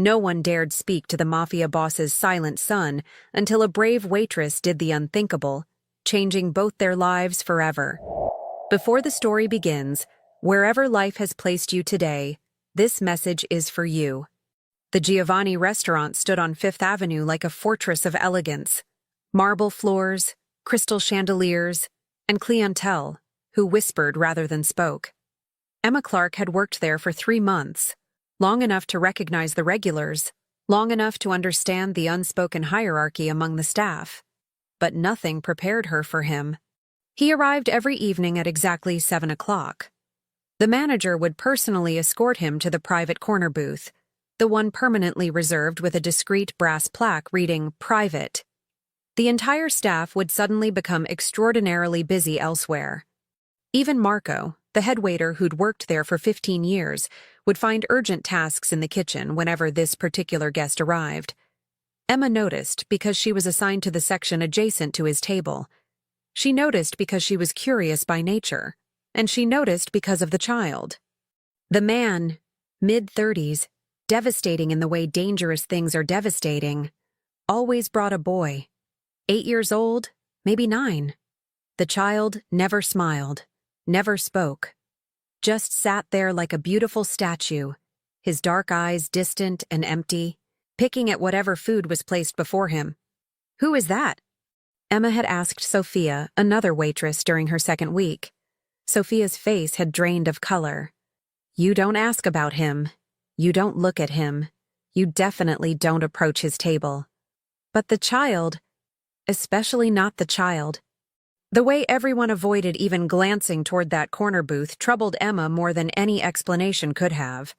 No one dared speak to the Mafia boss's silent son until a brave waitress did the unthinkable, changing both their lives forever. Before the story begins, wherever life has placed you today, this message is for you. The Giovanni restaurant stood on Fifth Avenue like a fortress of elegance. Marble floors, crystal chandeliers, and clientele, who whispered rather than spoke. Emma Clark had worked there for 3 months, long enough to recognize the regulars, long enough to understand the unspoken hierarchy among the staff. But nothing prepared her for him. He arrived every evening at exactly 7 o'clock. The manager would personally escort him to the private corner booth, the one permanently reserved with a discreet brass plaque reading "Private." The entire staff would suddenly become extraordinarily busy elsewhere. Even Marco, the head waiter who'd worked there for 15 years, would find urgent tasks in the kitchen whenever this particular guest arrived. Emma noticed because she was assigned to the section adjacent to his table. She noticed because she was curious by nature, and she noticed because of the child. The man, mid-30s, devastating in the way dangerous things are devastating, always brought a boy. 8 years old, maybe 9. The child never smiled, never spoke, just sat there like a beautiful statue, his dark eyes distant and empty, picking at whatever food was placed before him. "Who is that?" Emma had asked Sophia, another waitress, during her second week. Sophia's face had drained of color. "You don't ask about him. You don't look at him. You definitely don't approach his table." But the child, especially not the child. The way everyone avoided even glancing toward that corner booth troubled Emma more than any explanation could have.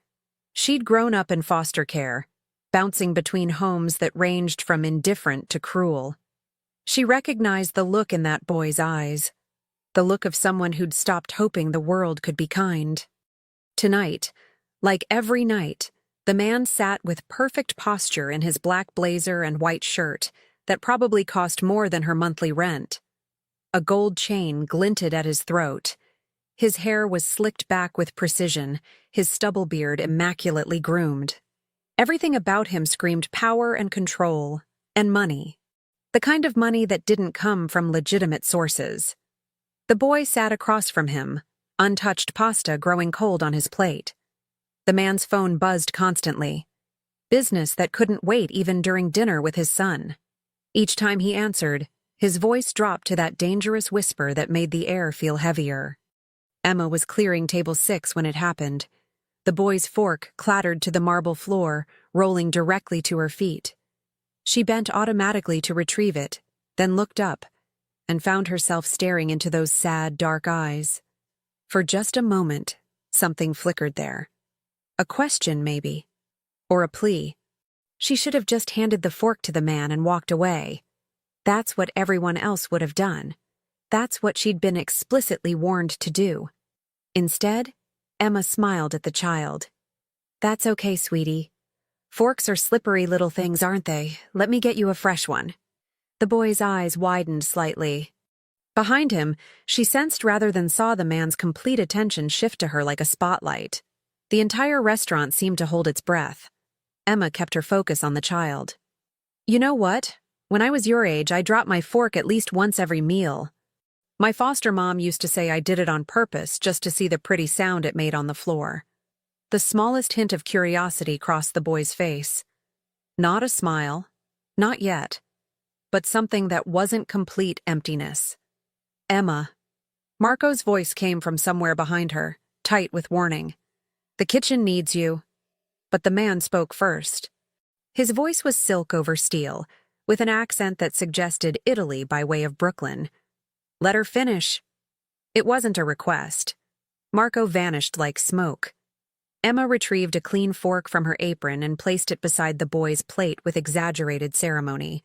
She'd grown up in foster care, bouncing between homes that ranged from indifferent to cruel. She recognized the look in that boy's eyes, the look of someone who'd stopped hoping the world could be kind. Tonight, like every night, the man sat with perfect posture in his black blazer and white shirt that probably cost more than her monthly rent. A gold chain glinted at his throat. His hair was slicked back with precision, his stubble beard immaculately groomed. Everything about him screamed power and control, and money. The kind of money that didn't come from legitimate sources. The boy sat across from him, untouched pasta growing cold on his plate. The man's phone buzzed constantly. Business that couldn't wait even during dinner with his son. Each time he answered, his voice dropped to that dangerous whisper that made the air feel heavier. Emma was clearing table 6 when it happened. The boy's fork clattered to the marble floor, rolling directly to her feet. She bent automatically to retrieve it, then looked up, and found herself staring into those sad, dark eyes. For just a moment, something flickered there. A question, maybe. Or a plea. She should have just handed the fork to the man and walked away. That's what everyone else would have done. That's what she'd been explicitly warned to do. Instead, Emma smiled at the child. "That's okay, sweetie. Forks are slippery little things, aren't they? Let me get you a fresh one." The boy's eyes widened slightly. Behind him, she sensed rather than saw the man's complete attention shift to her like a spotlight. The entire restaurant seemed to hold its breath. Emma kept her focus on the child. "You know what? When I was your age, I dropped my fork at least once every meal. My foster mom used to say I did it on purpose just to see the pretty sound it made on the floor." The smallest hint of curiosity crossed the boy's face. Not a smile, not yet, but something that wasn't complete emptiness. "Emma." Marco's voice came from somewhere behind her, tight with warning. "The kitchen needs you." But the man spoke first. His voice was silk over steel, with an accent that suggested Italy by way of Brooklyn. "Let her finish." It wasn't a request. Marco vanished like smoke. Emma retrieved a clean fork from her apron and placed it beside the boy's plate with exaggerated ceremony.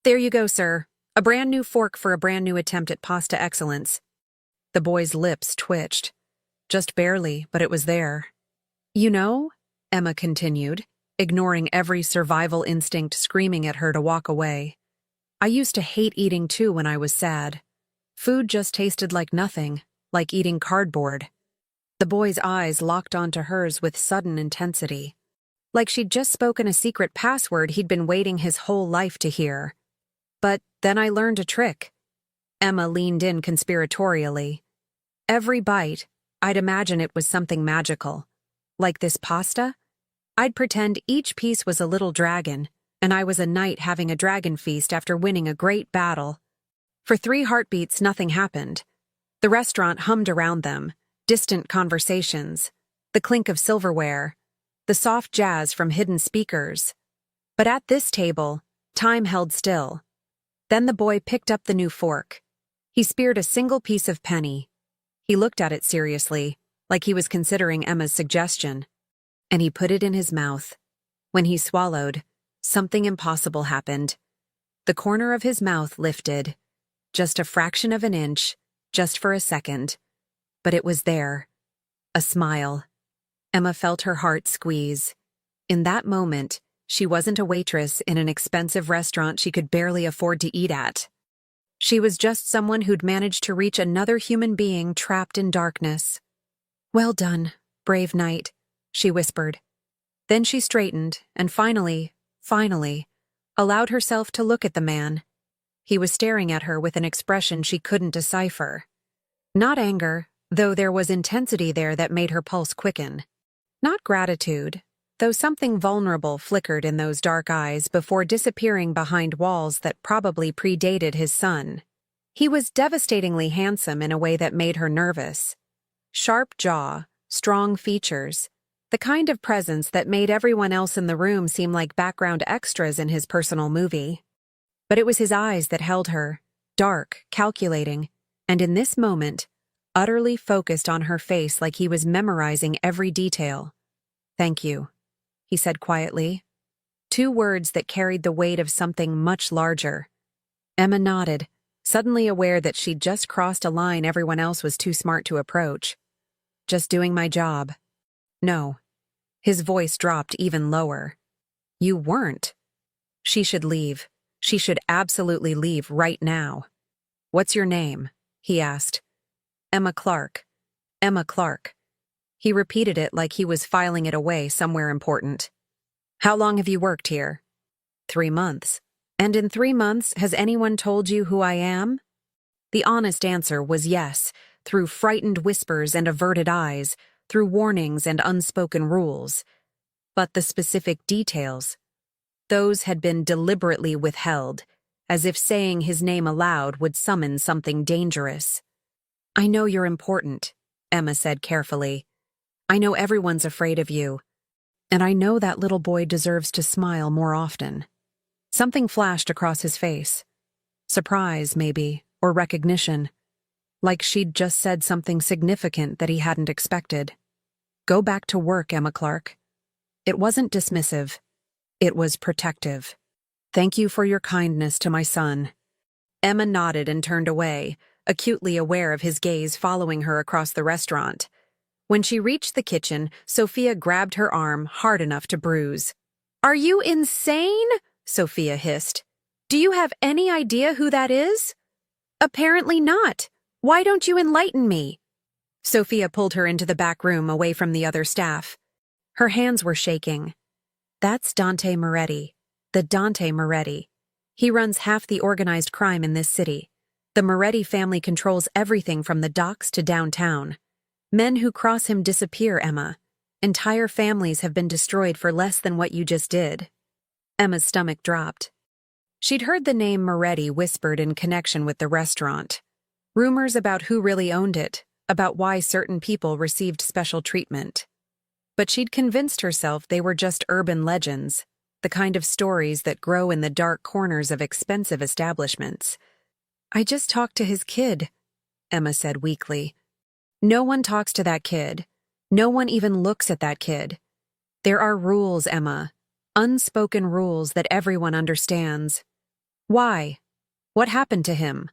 "There you go, sir. A brand new fork for a brand new attempt at pasta excellence." The boy's lips twitched. Just barely, but it was there. "You know," Emma continued, ignoring every survival instinct screaming at her to walk away, "I used to hate eating too when I was sad. Food just tasted like nothing, like eating cardboard." The boy's eyes locked onto hers with sudden intensity. like she'd just spoken a secret password he'd been waiting his whole life to hear. But then I learned a trick. Emma leaned in conspiratorially. Every bite, I'd imagine it was something magical. Like this pasta? I'd pretend each piece was a little dragon, and I was a knight having a dragon feast after winning a great battle. For 3 heartbeats, nothing happened. The restaurant hummed around them, distant conversations, the clink of silverware, the soft jazz from hidden speakers. But at this table, time held still. Then the boy picked up the new fork. He speared a single piece of penny. He looked at it seriously, like he was considering Emma's suggestion, and he put it in his mouth. When he swallowed, something impossible happened. The corner of his mouth lifted, just a fraction of an inch, just for a second. But it was there. A smile. Emma felt her heart squeeze. In that moment, she wasn't a waitress in an expensive restaurant she could barely afford to eat at. She was just someone who'd managed to reach another human being trapped in darkness. "Well done, brave knight," she whispered. Then she straightened and finally, allowed herself to look at the man. He was staring at her with an expression she couldn't decipher. Not anger, though there was intensity there that made her pulse quicken. Not gratitude, though something vulnerable flickered in those dark eyes before disappearing behind walls that probably predated his son. He was devastatingly handsome in a way that made her nervous. Sharp jaw, strong features, the kind of presence that made everyone else in the room seem like background extras in his personal movie. But it was his eyes that held her, dark, calculating, and in this moment, utterly focused on her face like he was memorizing every detail. "Thank you," he said quietly. 2 words that carried the weight of something much larger. Emma nodded, suddenly aware that she'd just crossed a line everyone else was too smart to approach. "Just doing my job." "No." His voice dropped even lower. "You weren't." She should leave. She should absolutely leave right now. "What's your name?" he asked. "Emma Clark." "Emma Clark." He repeated it like he was filing it away somewhere important. "How long have you worked here?" 3 months. "And in 3 months, has anyone told you who I am?" The honest answer was yes, through frightened whispers and averted eyes, through warnings and unspoken rules. But the specific details, those had been deliberately withheld, as if saying his name aloud would summon something dangerous. "I know you're important," Emma said carefully. "I know everyone's afraid of you. And I know that little boy deserves to smile more often." Something flashed across his face. Surprise, maybe, or recognition. Like she'd just said something significant that he hadn't expected. "Go back to work, Emma Clark." It wasn't dismissive. It was protective. "Thank you for your kindness to my son." Emma nodded and turned away, acutely aware of his gaze following her across the restaurant. When she reached the kitchen, Sophia grabbed her arm hard enough to bruise. "Are you insane?" Sophia hissed. "Do you have any idea who that is?" "Apparently not. Why don't you enlighten me?" Sophia pulled her into the back room away from the other staff. Her hands were shaking. "That's Dante Moretti. The Dante Moretti. He runs half the organized crime in this city. The Moretti family controls everything from the docks to downtown. Men who cross him disappear, Emma. Entire families have been destroyed for less than what you just did." Emma's stomach dropped. She'd heard the name Moretti whispered in connection with the restaurant. Rumors about who really owned it, about why certain people received special treatment. But she'd convinced herself they were just urban legends, the kind of stories that grow in the dark corners of expensive establishments. "I just talked to his kid," Emma said weakly. "No one talks to that kid. No one even looks at that kid. There are rules, Emma. Unspoken rules that everyone understands." "Why? What happened to him?"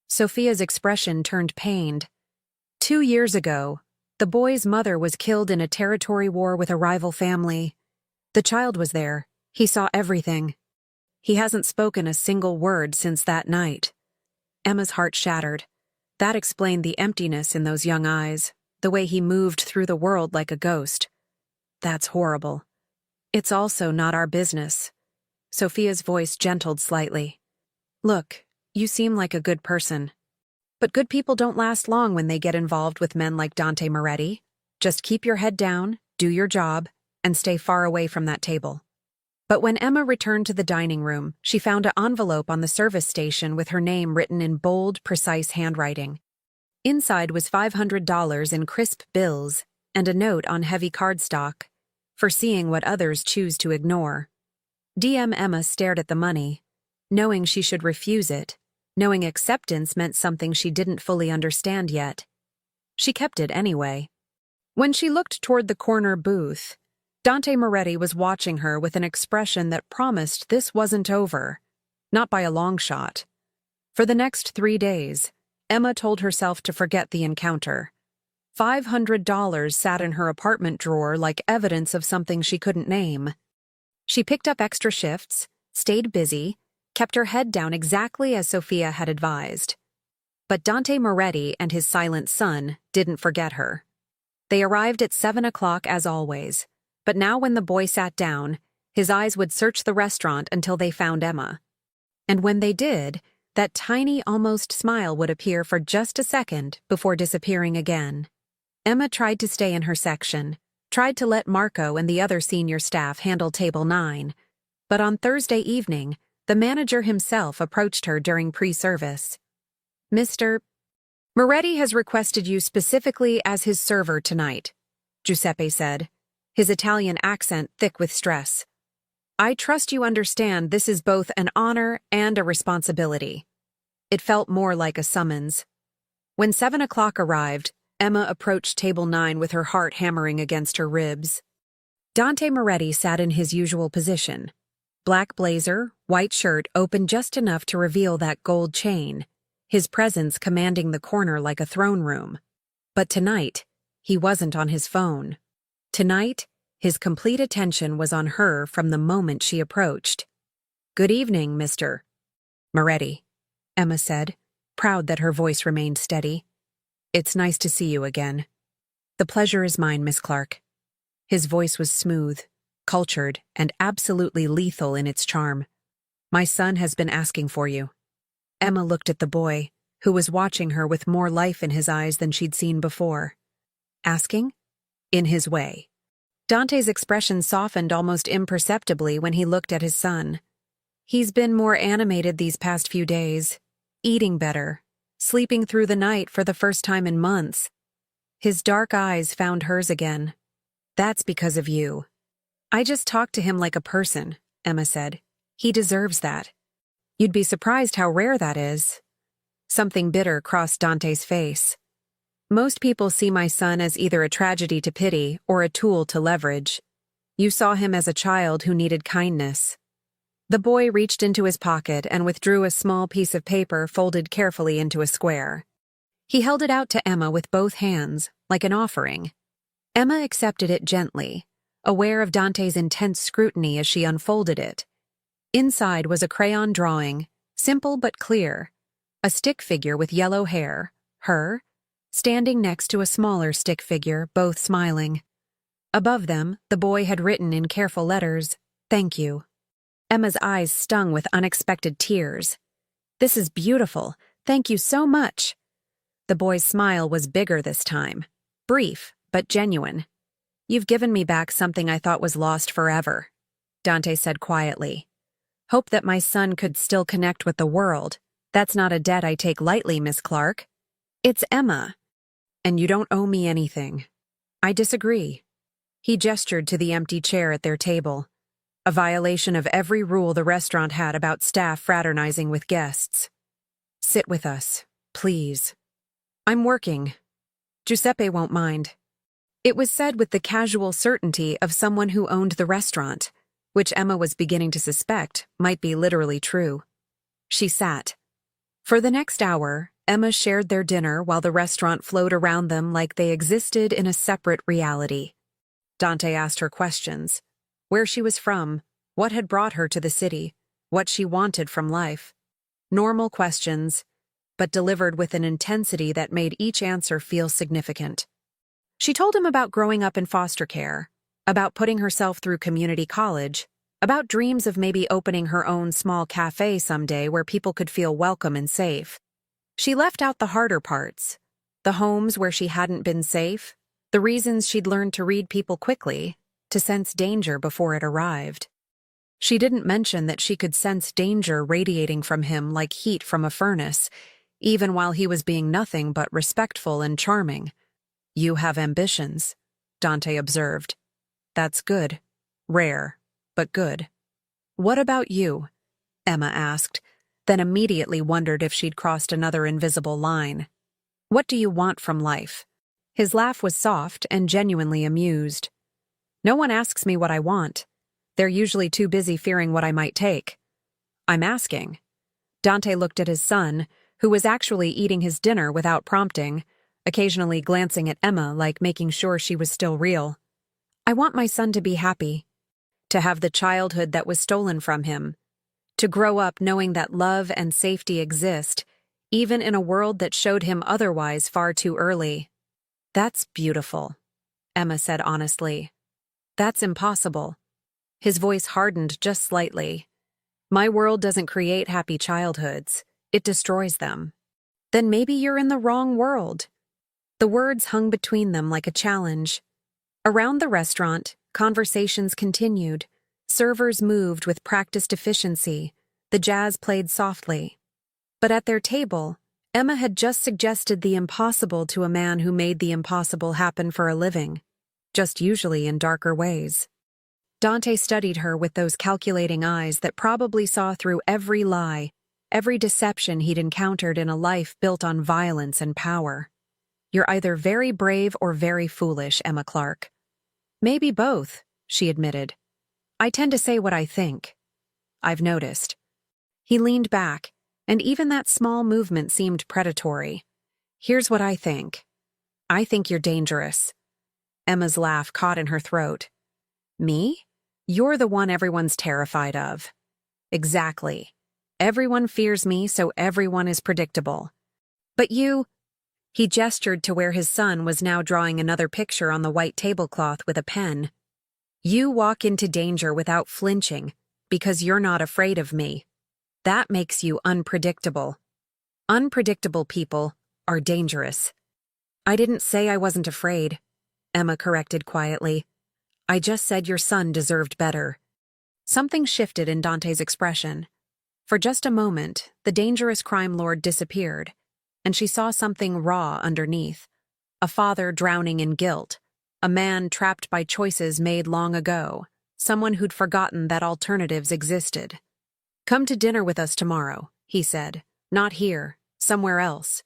Sophia's expression turned pained. 2 years ago, the boy's mother was killed in a territory war with a rival family. The child was there. He saw everything. He hasn't spoken a single word since that night. Emma's heart shattered. That explained the emptiness in those young eyes, the way he moved through the world like a ghost. "That's horrible." It's also not our business. Sophia's voice gentled slightly. Look, you seem like a good person. But good people don't last long when they get involved with men like Dante Moretti. Just keep your head down, do your job, and stay far away from that table. But when Emma returned to the dining room, she found an envelope on the service station with her name written in bold, precise handwriting. Inside was $500 in crisp bills and a note on heavy cardstock, foreseeing what others choose to ignore. DM Emma stared at the money, knowing she should refuse it, knowing acceptance meant something she didn't fully understand yet. She kept it anyway. When she looked toward the corner booth, Dante Moretti was watching her with an expression that promised this wasn't over, not by a long shot. For the next 3 days, Emma told herself to forget the encounter. $500 sat in her apartment drawer like evidence of something she couldn't name. She picked up extra shifts, stayed busy, kept her head down exactly as Sophia had advised. But Dante Moretti and his silent son didn't forget her. They arrived at 7 o'clock as always, but now when the boy sat down, his eyes would search the restaurant until they found Emma. And when they did, that tiny, almost smile would appear for just a second before disappearing again. Emma tried to stay in her section, tried to let Marco and the other senior staff handle Table 9, but on Thursday evening, the manager himself approached her during pre-service. Mr. Moretti has requested you specifically as his server tonight, Giuseppe said, his Italian accent thick with stress. I trust you understand this is both an honor and a responsibility. It felt more like a summons. When 7 o'clock arrived, Emma approached Table 9 with her heart hammering against her ribs. Dante Moretti sat in his usual position. Black blazer, white shirt open just enough to reveal that gold chain, his presence commanding the corner like a throne room. But tonight, he wasn't on his phone. Tonight, his complete attention was on her from the moment she approached. Good evening, Mr. Moretti, Emma said, proud that her voice remained steady. It's nice to see you again. The pleasure is mine, Miss Clark. His voice was smooth, cultured, and absolutely lethal in its charm. My son has been asking for you. Emma looked at the boy, who was watching her with more life in his eyes than she'd seen before. Asking? In his way. Dante's expression softened almost imperceptibly when he looked at his son. He's been more animated these past few days, eating better, sleeping through the night for the first time in months. His dark eyes found hers again. That's because of you. I just talked to him like a person, Emma said. He deserves that. You'd be surprised how rare that is. Something bitter crossed Dante's face. Most people see my son as either a tragedy to pity or a tool to leverage. You saw him as a child who needed kindness. The boy reached into his pocket and withdrew a small piece of paper folded carefully into a square. He held it out to Emma with both hands, like an offering. Emma accepted it gently, aware of Dante's intense scrutiny as she unfolded it. Inside was a crayon drawing, simple but clear, a stick figure with yellow hair, her, standing next to a smaller stick figure, both smiling. Above them, the boy had written in careful letters, "Thank you." Emma's eyes stung with unexpected tears. This is beautiful. Thank you so much. The boy's smile was bigger this time, brief but genuine. You've given me back something I thought was lost forever, Dante said quietly. Hope that my son could still connect with the world. That's not a debt I take lightly, Miss Clark. It's Emma. And you don't owe me anything. I disagree. He gestured to the empty chair at their table, a violation of every rule the restaurant had about staff fraternizing with guests. Sit with us, please. I'm working. Giuseppe won't mind. It was said with the casual certainty of someone who owned the restaurant, which Emma was beginning to suspect might be literally true. She sat. For the next hour, Emma shared their dinner while the restaurant flowed around them like they existed in a separate reality. Dante asked her questions. Where she was from, what had brought her to the city, what she wanted from life. Normal questions, but delivered with an intensity that made each answer feel significant. She told him about growing up in foster care, about putting herself through community college, about dreams of maybe opening her own small cafe someday where people could feel welcome and safe. She left out the harder parts, the homes where she hadn't been safe, the reasons she'd learned to read people quickly, to sense danger before it arrived. She didn't mention that she could sense danger radiating from him like heat from a furnace, even while he was being nothing but respectful and charming. "You have ambitions," Dante observed. "That's good. Rare, but good." "What about you?" Emma asked, then immediately wondered if she'd crossed another invisible line. "What do you want from life?" His laugh was soft and genuinely amused. "No one asks me what I want. They're usually too busy fearing what I might take. I'm asking." Dante looked at his son, who was actually eating his dinner without prompting, occasionally glancing at Emma like making sure she was still real. "I want my son to be happy, to have the childhood that was stolen from him, to grow up knowing that love and safety exist, even in a world that showed him otherwise far too early." "That's beautiful," Emma said honestly. "That's impossible." His voice hardened just slightly. "My world doesn't create happy childhoods. It destroys them." "Then maybe you're in the wrong world." The words hung between them like a challenge. Around the restaurant, conversations continued. Servers moved with practiced efficiency. The jazz played softly. But at their table, Emma had just suggested the impossible to a man who made the impossible happen for a living, just usually in darker ways. Dante studied her with those calculating eyes that probably saw through every lie, every deception he'd encountered in a life built on violence and power. "You're either very brave or very foolish, Emma Clark." "Maybe both," she admitted. "I tend to say what I think." "I've noticed." He leaned back, and even that small movement seemed predatory. "Here's what I think. I think you're dangerous." Emma's laugh caught in her throat. "Me? You're the one everyone's terrified of." "Exactly. Everyone fears me, so everyone is predictable." "But you—" He gestured to where his son was now drawing another picture on the white tablecloth with a pen. "You walk into danger without flinching, because you're not afraid of me. That makes you unpredictable. Unpredictable people are dangerous." "I didn't say I wasn't afraid," Emma corrected quietly. "I just said your son deserved better." Something shifted in Dante's expression. For just a moment, the dangerous crime lord disappeared, and she saw something raw underneath. A father drowning in guilt, a man trapped by choices made long ago, someone who'd forgotten that alternatives existed. "Come to dinner with us tomorrow," he said. "Not here, somewhere else.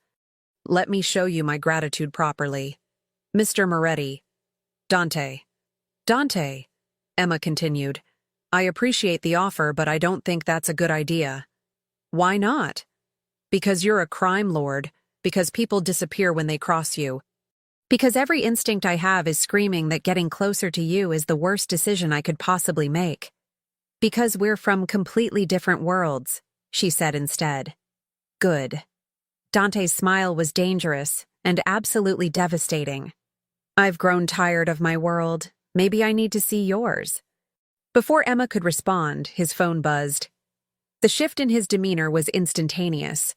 Let me show you my gratitude properly. Mr. Moretti." "Dante." "Dante," Emma continued. "I appreciate the offer, but I don't think that's a good idea." "Why not?" "Because you're a crime lord, because people disappear when they cross you. Because every instinct I have is screaming that getting closer to you is the worst decision I could possibly make. Because we're from completely different worlds," she said instead. "Good." Dante's smile was dangerous and absolutely devastating. "I've grown tired of my world. Maybe I need to see yours." Before Emma could respond, his phone buzzed. The shift in his demeanor was instantaneous.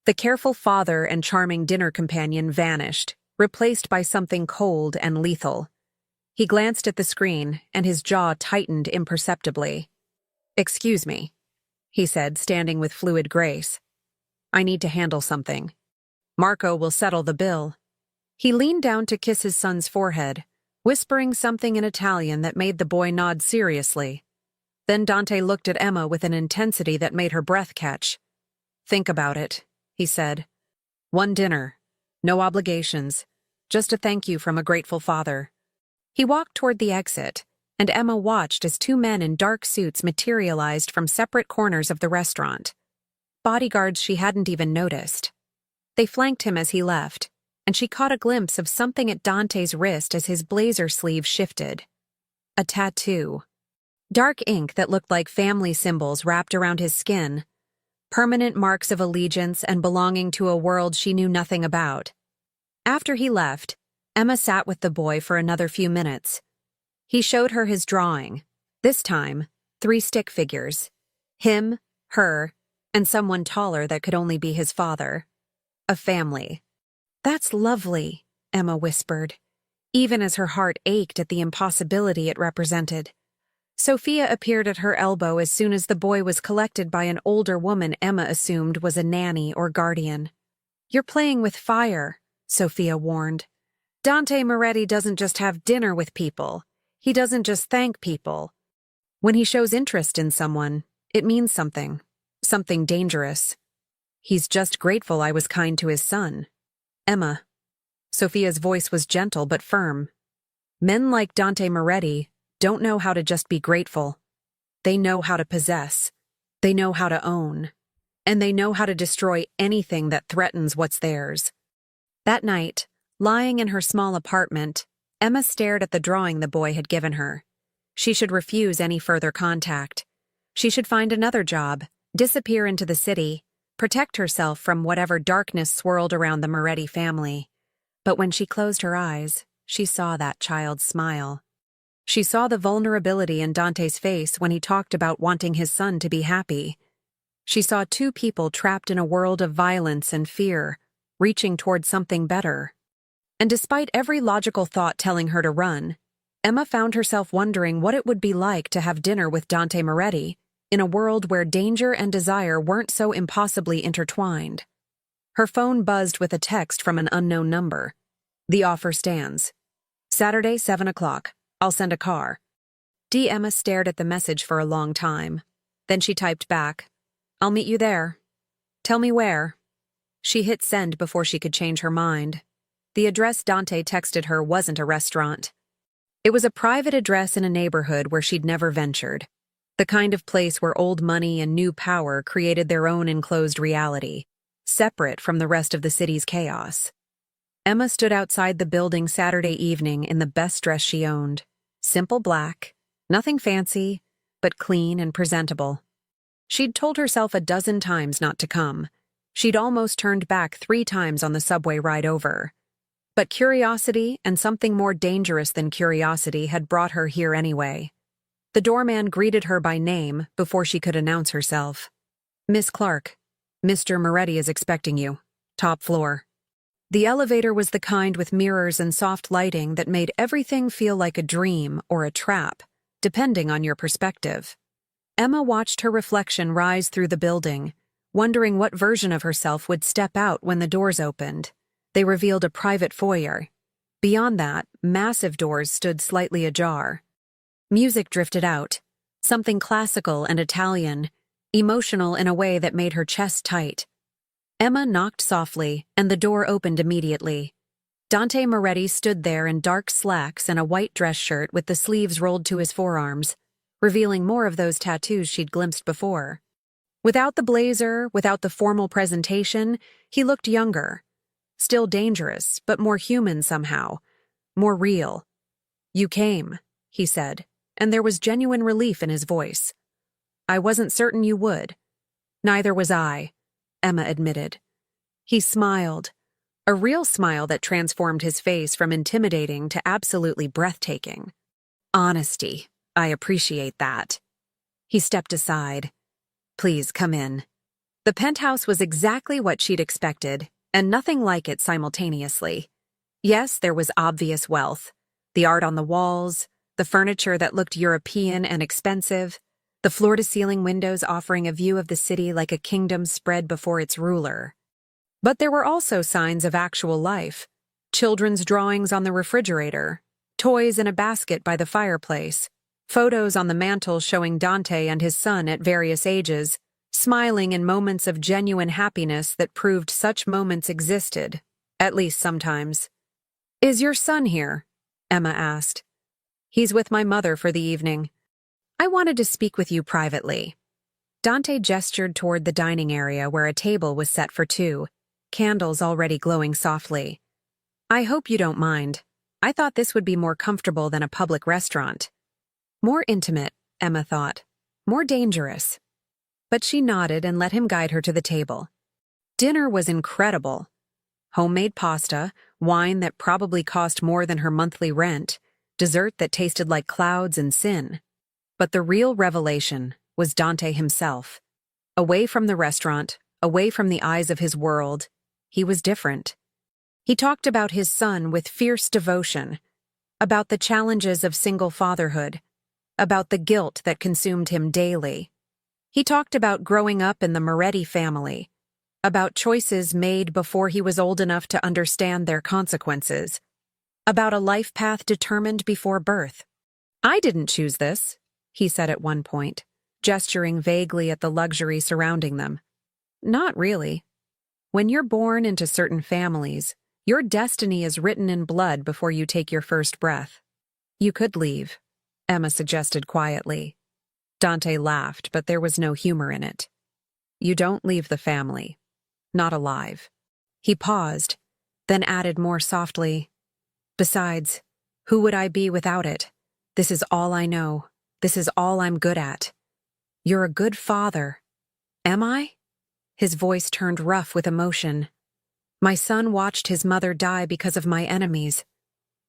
The careful father and charming dinner companion vanished, replaced by something cold and lethal. He glanced at the screen, and his jaw tightened imperceptibly. "Excuse me," he said, standing with fluid grace. "I need to handle something. Marco will settle the bill." He leaned down to kiss his son's forehead, whispering something in Italian that made the boy nod seriously. Then Dante looked at Emma with an intensity that made her breath catch. "Think about it," he said. "One dinner. No obligations. Just a thank you from a grateful father." He walked toward the exit, and Emma watched as two men in dark suits materialized from separate corners of the restaurant. Bodyguards she hadn't even noticed. They flanked him as he left, and she caught a glimpse of something at Dante's wrist as his blazer sleeve shifted. A tattoo. Dark ink that looked like family symbols wrapped around his skin. Permanent marks of allegiance and belonging to a world she knew nothing about. After he left, Emma sat with the boy for another few minutes. He showed her his drawing. This time, 3 stick figures. Him, her, and someone taller that could only be his father. A family. "That's lovely," Emma whispered, even as her heart ached at the impossibility it represented. Sophia appeared at her elbow as soon as the boy was collected by an older woman Emma assumed was a nanny or guardian. "You're playing with fire," Sophia warned. "Dante Moretti doesn't just have dinner with people. He doesn't just thank people. When he shows interest in someone, it means something. Something dangerous. He's just grateful I was kind to his son." "Emma." Sophia's voice was gentle but firm. "Men like Dante Moretti don't know how to just be grateful. They know how to possess. They know how to own. And they know how to destroy anything that threatens what's theirs." That night, lying in her small apartment, Emma stared at the drawing the boy had given her. She should refuse any further contact. She should find another job, disappear into the city, protect herself from whatever darkness swirled around the Moretti family. But when she closed her eyes, she saw that child's smile. She saw the vulnerability in Dante's face when he talked about wanting his son to be happy. She saw 2 people trapped in a world of violence and fear, reaching toward something better. And despite every logical thought telling her to run, Emma found herself wondering what it would be like to have dinner with Dante Moretti in a world where danger and desire weren't so impossibly intertwined. Her phone buzzed with a text from an unknown number. "The offer stands. Saturday, 7 o'clock. I'll send a car." Emma stared at the message for a long time. Then she typed back, "I'll meet you there. Tell me where." She hit send before she could change her mind. The address Dante texted her wasn't a restaurant. It was a private address in a neighborhood where she'd never ventured. The kind of place where old money and new power created their own enclosed reality, separate from the rest of the city's chaos. Emma stood outside the building Saturday evening in the best dress she owned. Simple black, nothing fancy, but clean and presentable. She'd told herself a dozen times not to come. She'd almost turned back 3 times on the subway ride over. But curiosity and something more dangerous than curiosity had brought her here anyway. The doorman greeted her by name before she could announce herself. "Miss Clark, Mr. Moretti is expecting you. Top floor." The elevator was the kind with mirrors and soft lighting that made everything feel like a dream or a trap, depending on your perspective. Emma watched her reflection rise through the building, wondering what version of herself would step out when the doors opened. They revealed a private foyer. Beyond that, massive doors stood slightly ajar. Music drifted out, something classical and Italian, emotional in a way that made her chest tight. Emma knocked softly, and the door opened immediately. Dante Moretti stood there in dark slacks and a white dress shirt with the sleeves rolled to his forearms, revealing more of those tattoos she'd glimpsed before. Without the blazer, without the formal presentation, he looked younger. Still dangerous, but more human somehow. More real. "You came," he said, and there was genuine relief in his voice. "I wasn't certain you would." "Neither was I," Emma admitted. He smiled, a real smile that transformed his face from intimidating to absolutely breathtaking. "Honesty, I appreciate that." He stepped aside. "Please come in." The penthouse was exactly what she'd expected, and nothing like it simultaneously. Yes, there was obvious wealth. The art on the walls, the furniture that looked European and expensive, the floor-to-ceiling windows offering a view of the city like a kingdom spread before its ruler. But there were also signs of actual life. Children's drawings on the refrigerator, toys in a basket by the fireplace, photos on the mantel showing Dante and his son at various ages, smiling in moments of genuine happiness that proved such moments existed, at least sometimes. "Is your son here?" Emma asked. "He's with my mother for the evening. I wanted to speak with you privately." Dante gestured toward the dining area where a table was set for 2, candles already glowing softly. "I hope you don't mind. I thought this would be more comfortable than a public restaurant." More intimate, Emma thought. More dangerous. But she nodded and let him guide her to the table. Dinner was incredible. Homemade pasta, wine that probably cost more than her monthly rent, dessert that tasted like clouds and sin. But the real revelation was Dante himself. Away from the restaurant, away from the eyes of his world, he was different. He talked about his son with fierce devotion, about the challenges of single fatherhood, about the guilt that consumed him daily. He talked about growing up in the Moretti family, about choices made before he was old enough to understand their consequences, about a life path determined before birth. "I didn't choose this," he said at one point, gesturing vaguely at the luxury surrounding them. "Not really. When you're born into certain families, your destiny is written in blood before you take your first breath." "You could leave," Emma suggested quietly. Dante laughed, but there was no humor in it. "You don't leave the family. Not alive." He paused, then added more softly, "Besides, who would I be without it? This is all I know. This is all I'm good at." "You're a good father." "Am I?" His voice turned rough with emotion. "My son watched his mother die because of my enemies,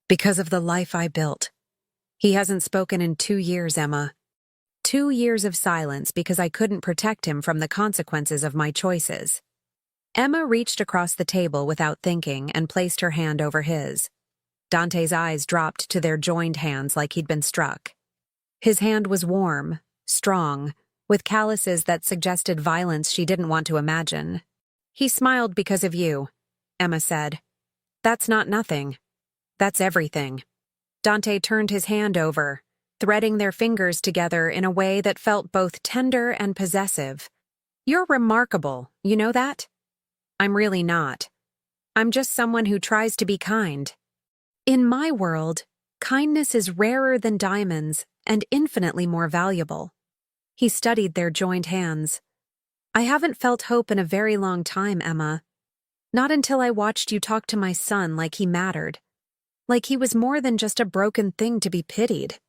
because of the life I built. He hasn't spoken in 2 years, Emma. 2 years of silence because I couldn't protect him from the consequences of my choices." Emma reached across the table without thinking and placed her hand over his. Dante's eyes dropped to their joined hands like he'd been struck. His hand was warm, strong, with calluses that suggested violence she didn't want to imagine. "He smiled because of you," Emma said. "That's not nothing. That's everything." Dante turned his hand over, threading their fingers together in a way that felt both tender and possessive. "You're remarkable, you know that?" "I'm really not. I'm just someone who tries to be kind. In my world, kindness is rarer than diamonds and infinitely more valuable." He studied their joined hands. "I haven't felt hope in a very long time, Emma. Not until I watched you talk to my son like he mattered. Like he was more than just a broken thing to be pitied."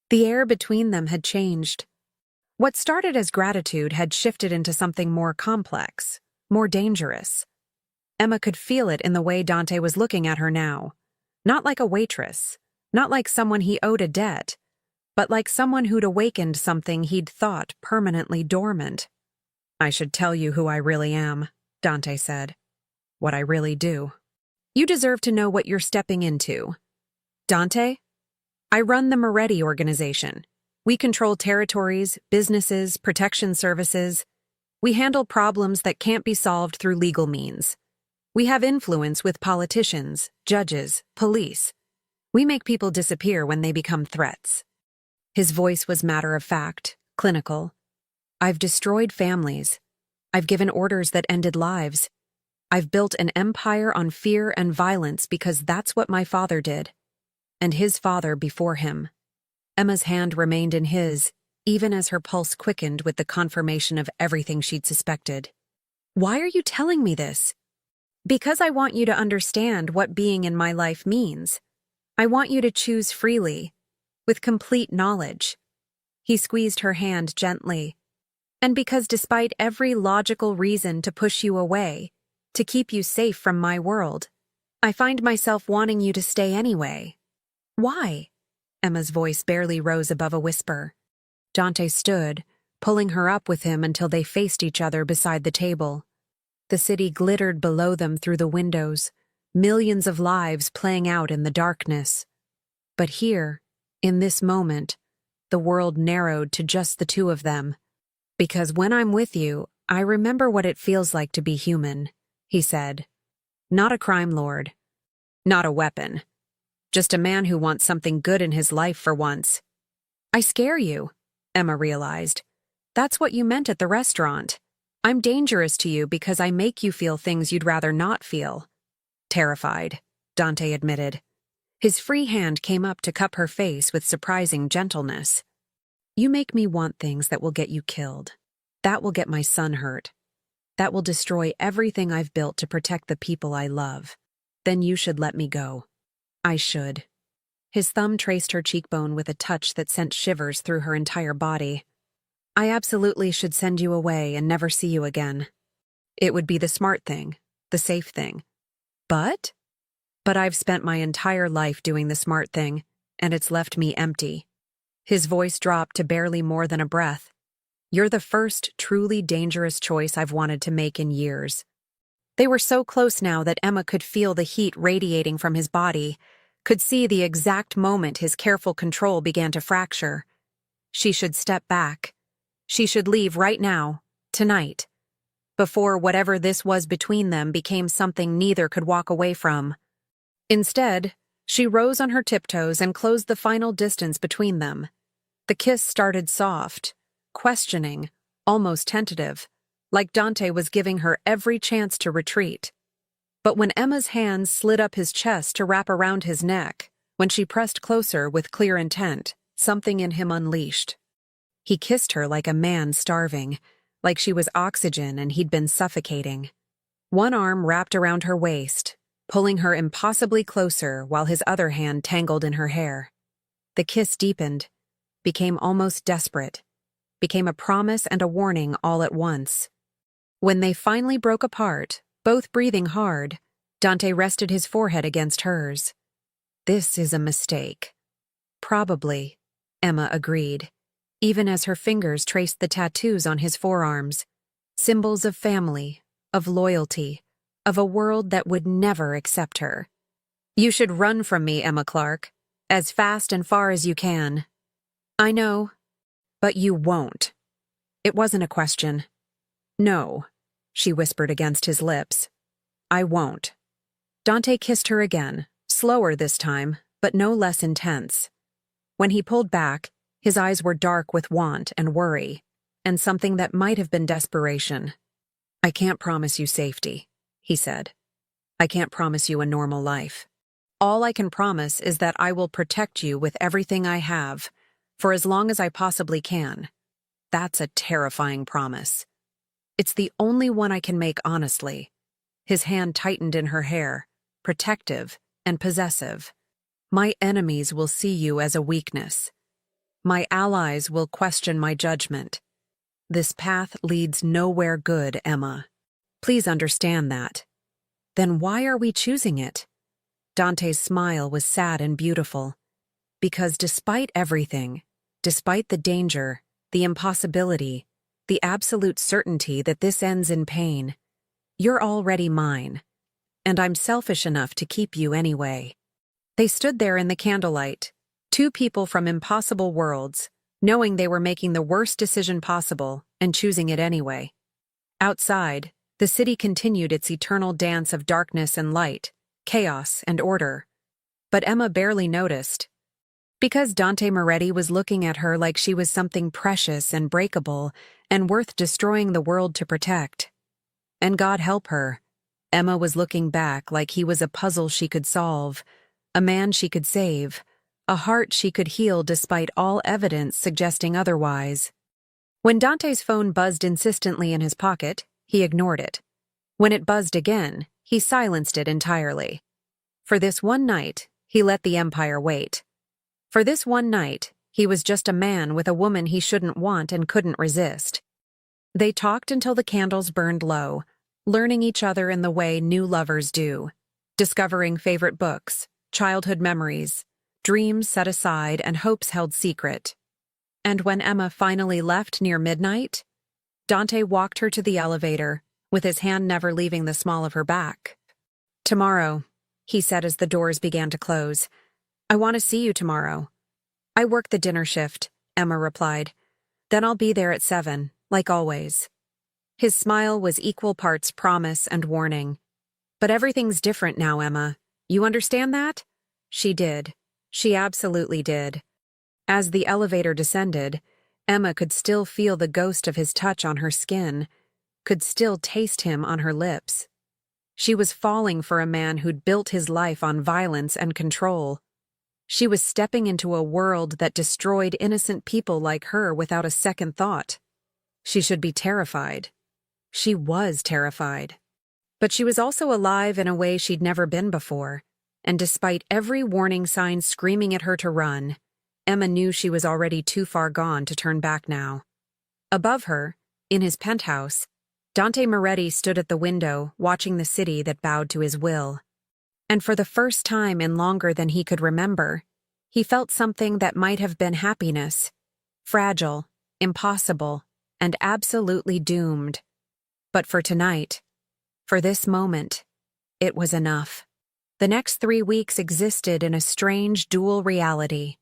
The air between them had changed. What started as gratitude had shifted into something more complex, more dangerous. Emma could feel it in the way Dante was looking at her now. Not like a waitress, not like someone he owed a debt, but like someone who'd awakened something he'd thought permanently dormant. "I should tell you who I really am," Dante said. "What I really do. You deserve to know what you're stepping into." "Dante? I run the Moretti organization. We control territories, businesses, protection services. We handle problems that can't be solved through legal means. We have influence with politicians, judges, police. We make people disappear when they become threats." His voice was matter-of-fact, clinical. "I've destroyed families. I've given orders that ended lives. I've built an empire on fear and violence because that's what my father did. And his father before him." Emma's hand remained in his, even as her pulse quickened with the confirmation of everything she'd suspected. "Why are you telling me this?" "Because I want you to understand what being in my life means. I want you to choose freely, with complete knowledge." He squeezed her hand gently. "And because despite every logical reason to push you away, to keep you safe from my world, I find myself wanting you to stay anyway." "Why?" Emma's voice barely rose above a whisper. Dante stood, pulling her up with him until they faced each other beside the table. The city glittered below them through the windows, millions of lives playing out in the darkness. But here, in this moment, the world narrowed to just the two of them. "Because when I'm with you, I remember what it feels like to be human," he said. "Not a crime lord. Not a weapon. Just a man who wants something good in his life for once." "I scare you," Emma realized. "That's what you meant at the restaurant. I'm dangerous to you because I make you feel things you'd rather not feel." "Terrified," Dante admitted. His free hand came up to cup her face with surprising gentleness. "You make me want things that will get you killed. That will get my son hurt. That will destroy everything I've built to protect the people I love. Then you should let me go." "I should." His thumb traced her cheekbone with a touch that sent shivers through her entire body. "I absolutely should send you away and never see you again. It would be the smart thing, the safe thing. But I've spent my entire life doing the smart thing, and it's left me empty." His voice dropped to barely more than a breath. "You're the first truly dangerous choice I've wanted to make in years." They were so close now that Emma could feel the heat radiating from his body, could see the exact moment his careful control began to fracture. She should step back. She should leave right now, tonight, before whatever this was between them became something neither could walk away from. Instead, she rose on her tiptoes and closed the final distance between them. The kiss started soft, questioning, almost tentative, like Dante was giving her every chance to retreat. But when Emma's hands slid up his chest to wrap around his neck, when she pressed closer with clear intent, something in him unleashed. He kissed her like a man starving, like she was oxygen and he'd been suffocating. One arm wrapped around her waist, pulling her impossibly closer while his other hand tangled in her hair. The kiss deepened, became almost desperate, became a promise and a warning all at once. When they finally broke apart, both breathing hard, Dante rested his forehead against hers. "This is a mistake." "Probably," Emma agreed, even as her fingers traced the tattoos on his forearms, symbols of family, of loyalty, of a world that would never accept her. "You should run from me, Emma Clark, as fast and far as you can." "I know, but you won't." It wasn't a question. "No," she whispered against his lips. "I won't." Dante kissed her again, slower this time, but no less intense. When he pulled back, his eyes were dark with want and worry, and something that might have been desperation. "I can't promise you safety," he said. "I can't promise you a normal life. All I can promise is that I will protect you with everything I have, for as long as I possibly can." That's a terrifying promise. It's the only one I can make honestly. His hand tightened in her hair, protective and possessive. "My enemies will see you as a weakness. My allies will question my judgment. This path leads nowhere good, Emma. Please understand that." "Then why are we choosing it?" Dante's smile was sad and beautiful. "Because despite everything, despite the danger, the impossibility, the absolute certainty that this ends in pain, you're already mine, and I'm selfish enough to keep you anyway." They stood there in the candlelight, two people from impossible worlds, knowing they were making the worst decision possible and choosing it anyway. Outside, the city continued its eternal dance of darkness and light, chaos and order. But Emma barely noticed. Because Dante Moretti was looking at her like she was something precious and breakable and worth destroying the world to protect. And God help her, Emma was looking back like he was a puzzle she could solve, a man she could save, a heart she could heal despite all evidence suggesting otherwise. When Dante's phone buzzed insistently in his pocket, he ignored it. When it buzzed again, he silenced it entirely. For this one night, he let the empire wait. For this one night, he was just a man with a woman he shouldn't want and couldn't resist. They talked until the candles burned low, learning each other in the way new lovers do, discovering favorite books, childhood memories, dreams set aside and hopes held secret. And when Emma finally left near midnight, Dante walked her to the elevator, with his hand never leaving the small of her back. "Tomorrow," he said as the doors began to close. "I want to see you tomorrow." "I work the dinner shift," Emma replied. "Then I'll be there at 7, like always." His smile was equal parts promise and warning. "But everything's different now, Emma. You understand that?" She did. She absolutely did. As the elevator descended, Emma could still feel the ghost of his touch on her skin, could still taste him on her lips. She was falling for a man who'd built his life on violence and control. She was stepping into a world that destroyed innocent people like her without a second thought. She should be terrified. She was terrified. But she was also alive in a way she'd never been before, and despite every warning sign screaming at her to run, Emma knew she was already too far gone to turn back now. Above her, in his penthouse, Dante Moretti stood at the window, watching the city that bowed to his will. And for the first time in longer than he could remember, He felt something that might have been happiness. Fragile, impossible, and absolutely doomed. But for tonight, for this moment, it was enough. The next 3 weeks existed in a strange dual reality.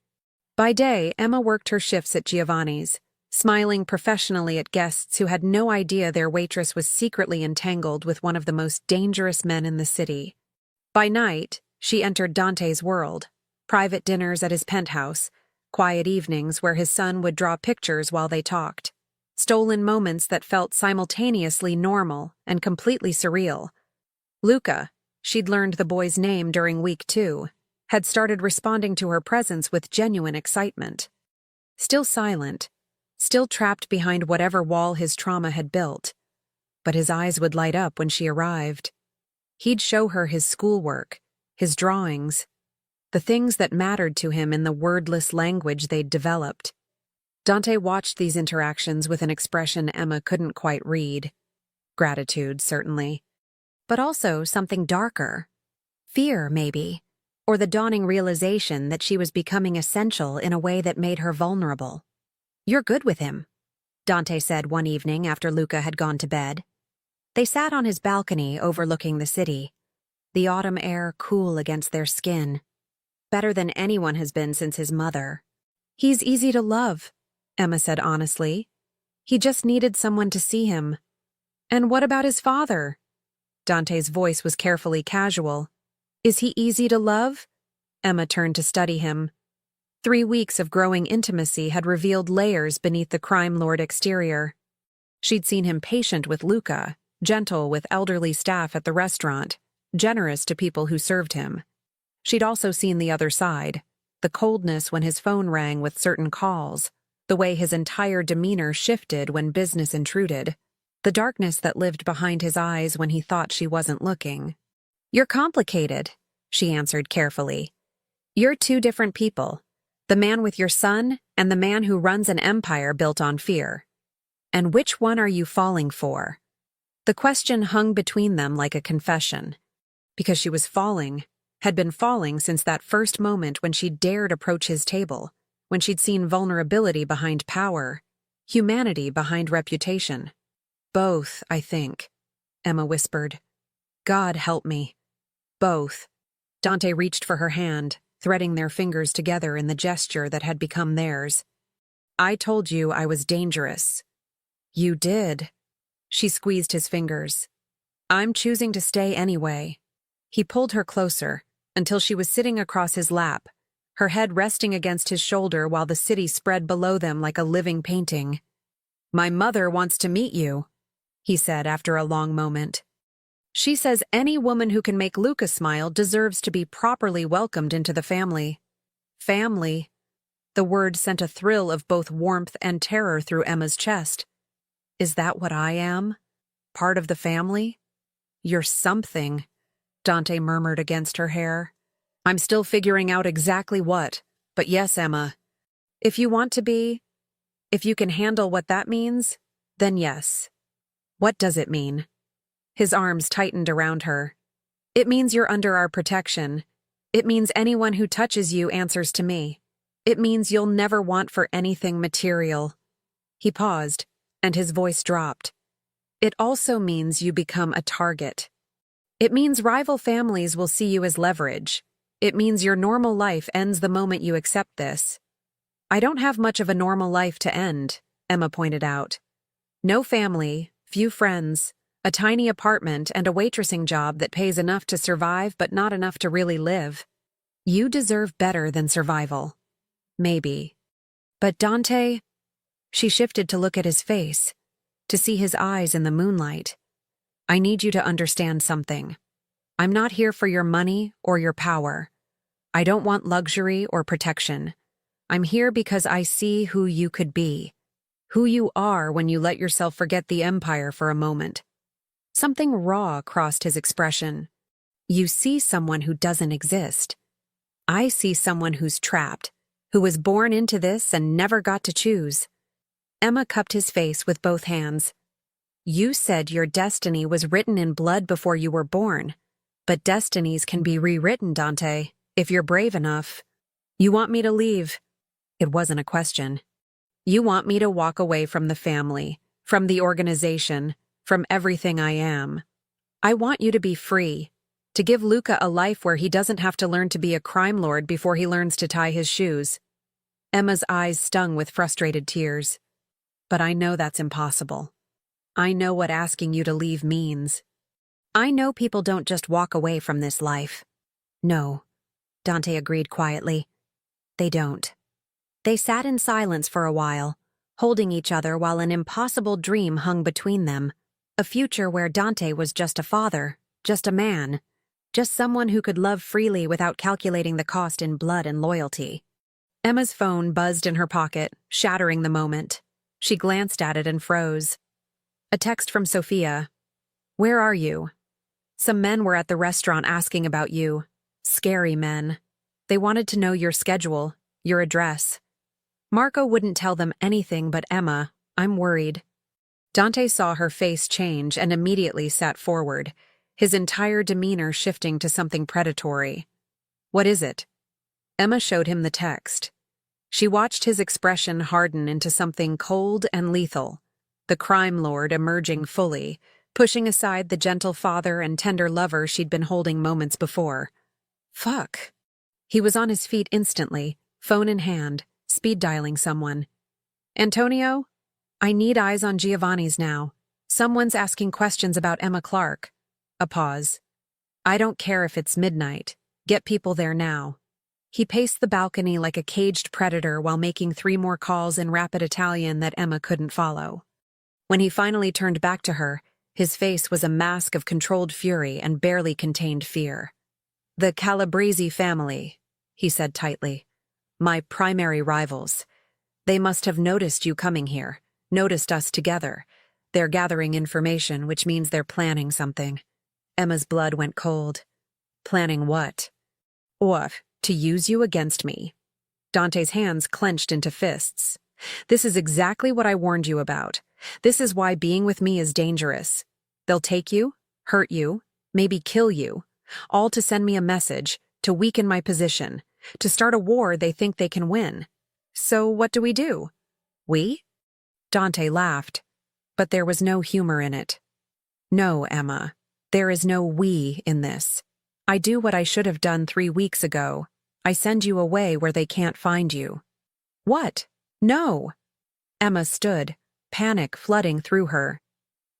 By day, Emma worked her shifts at Giovanni's, smiling professionally at guests who had no idea their waitress was secretly entangled with one of the most dangerous men in the city. By night, she entered Dante's world, private dinners at his penthouse, quiet evenings where his son would draw pictures while they talked, stolen moments that felt simultaneously normal and completely surreal. Luca, she'd learned the boy's name during week 2, had started responding to her presence with genuine excitement. Still silent, still trapped behind whatever wall his trauma had built, but his eyes would light up when she arrived. He'd show her his schoolwork, his drawings, the things that mattered to him in the wordless language they'd developed. Dante watched these interactions with an expression Emma couldn't quite read. Gratitude, certainly. But also something darker. Fear, maybe. Or the dawning realization that she was becoming essential in a way that made her vulnerable. "You're good with him," Dante said one evening after Luca had gone to bed. They sat on his balcony overlooking the city, the autumn air cool against their skin. Better than anyone has been since his mother. "He's easy to love," Emma said honestly. "He just needed someone to see him." "And what about his father?" Dante's voice was carefully casual. "Is he easy to love?" Emma turned to study him. 3 weeks of growing intimacy had revealed layers beneath the crime lord exterior. She'd seen him patient with Luca, gentle with elderly staff at the restaurant, generous to people who served him. She'd also seen the other side, the coldness when his phone rang with certain calls, the way his entire demeanor shifted when business intruded, the darkness that lived behind his eyes when he thought she wasn't looking. "You're complicated," she answered carefully. "You're 2 different people, the man with your son and the man who runs an empire built on fear. And which one are you falling for?" The question hung between them like a confession. Because she was falling, had been falling since that first moment when she dared approach his table, when she'd seen vulnerability behind power, humanity behind reputation. "Both, I think," Emma whispered. "God help me. Both." Dante reached for her hand, threading their fingers together in the gesture that had become theirs. "I told you I was dangerous." "You did." She squeezed his fingers. "I'm choosing to stay anyway." He pulled her closer, until she was sitting across his lap, her head resting against his shoulder while the city spread below them like a living painting. "My mother wants to meet you," he said after a long moment. "She says any woman who can make Luca smile deserves to be properly welcomed into the family." Family. The word sent a thrill of both warmth and terror through Emma's chest. "Is that what I am? Part of the family?" "You're something," Dante murmured against her hair. "I'm still figuring out exactly what, but yes, Emma. If you want to be, if you can handle what that means, then yes." "What does it mean?" His arms tightened around her. "It means you're under our protection. It means anyone who touches you answers to me. It means you'll never want for anything material." He paused, and his voice dropped. "It also means you become a target. It means rival families will see you as leverage. It means your normal life ends the moment you accept this." "I don't have much of a normal life to end," Emma pointed out. "No family, few friends, a tiny apartment and a waitressing job that pays enough to survive but not enough to really live. You deserve better than survival." "Maybe. But Dante..." She shifted to look at his face, to see his eyes in the moonlight. "I need you to understand something. I'm not here for your money or your power. I don't want luxury or protection. I'm here because I see who you could be. Who you are when you let yourself forget the empire for a moment." Something raw crossed his expression. "You see someone who doesn't exist. I see someone who's trapped, who was born into this and never got to choose." Emma cupped his face with both hands. "You said your destiny was written in blood before you were born. But destinies can be rewritten, Dante, if you're brave enough." You want me to leave? It wasn't a question. You want me to walk away from the family, from the organization, from everything I am. I want you to be free, to give Luca a life where he doesn't have to learn to be a crime lord before he learns to tie his shoes. Emma's eyes stung with frustrated tears. But I know that's impossible. I know what asking you to leave means. I know people don't just walk away from this life. No, Dante agreed quietly. They don't. They sat in silence for a while, holding each other while an impossible dream hung between them, a future where Dante was just a father, just a man, just someone who could love freely without calculating the cost in blood and loyalty. Emma's phone buzzed in her pocket, shattering the moment. She glanced at it and froze. A text from Sophia. Where are you? Some men were at the restaurant asking about you. Scary men. They wanted to know your schedule, your address. Marco wouldn't tell them anything but Emma. I'm worried. Dante saw her face change and immediately sat forward, his entire demeanor shifting to something predatory. What is it? Emma showed him the text. She watched his expression harden into something cold and lethal, the crime lord emerging fully, pushing aside the gentle father and tender lover she'd been holding moments before. Fuck. He was on his feet instantly, phone in hand, speed dialing someone. Antonio? I need eyes on Giovanni's now. Someone's asking questions about Emma Clark. A pause. I don't care if it's midnight. Get people there now. He paced the balcony like a caged predator while making 3 more calls in rapid Italian that Emma couldn't follow. When he finally turned back to her, his face was a mask of controlled fury and barely contained fear. The Calabrese family, he said tightly. My primary rivals. They must have noticed you coming here, noticed us together. They're gathering information, which means they're planning something. Emma's blood went cold. Planning what? Or to use you against me. Dante's hands clenched into fists. This is exactly what I warned you about. This is why being with me is dangerous. They'll take you, hurt you, maybe kill you, all to send me a message, to weaken my position, to start a war they think they can win. So what do? We? Dante laughed, but there was no humor in it. No, Emma, there is no we in this. I do what I should have done 3 weeks ago. I send you away where they can't find you. What? No. Emma stood, panic flooding through her.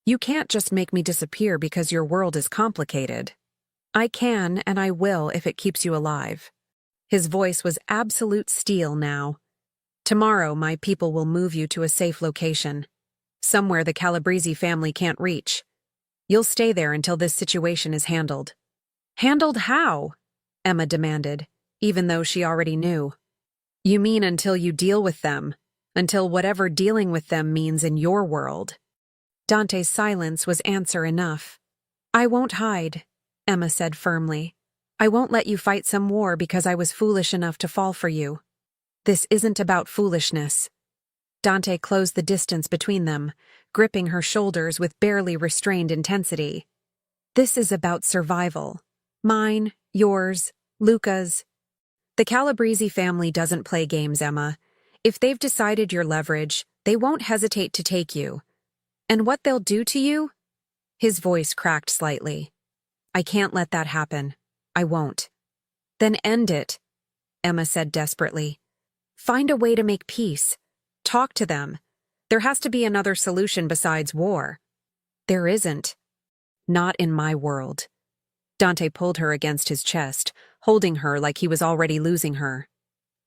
You can't just make me disappear because your world is complicated. I can and I will if it keeps you alive. His voice was absolute steel now. Tomorrow my people will move you to a safe location. Somewhere the Calabrese family can't reach. You'll stay there until this situation is handled. Handled how? Emma demanded, even though she already knew. You mean until you deal with them, until whatever dealing with them means in your world. Dante's silence was answer enough. I won't hide, Emma said firmly. I won't let you fight some war because I was foolish enough to fall for you. This isn't about foolishness. Dante closed the distance between them, gripping her shoulders with barely restrained intensity. This is about survival. Mine, yours, Luca's. The Calabrese family doesn't play games, Emma. If they've decided your leverage, they won't hesitate to take you. And what they'll do to you? His voice cracked slightly. I can't let that happen. I won't. Then end it, Emma said desperately. Find a way to make peace. Talk to them. There has to be another solution besides war. There isn't. Not in my world. Dante pulled her against his chest, holding her like he was already losing her.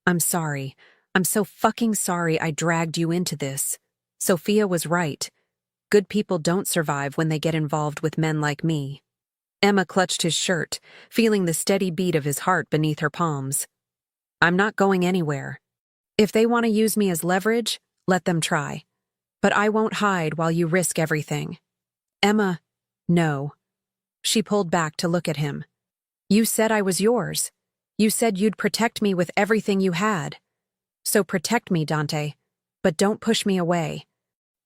I'm sorry. I'm so fucking sorry I dragged you into this. Sophia was right. Good people don't survive when they get involved with men like me. Emma clutched his shirt, feeling the steady beat of his heart beneath her palms. I'm not going anywhere. If they want to use me as leverage, let them try. But I won't hide while you risk everything. Emma, no. She pulled back to look at him. You said I was yours. You said you'd protect me with everything you had. So protect me, Dante. But don't push me away.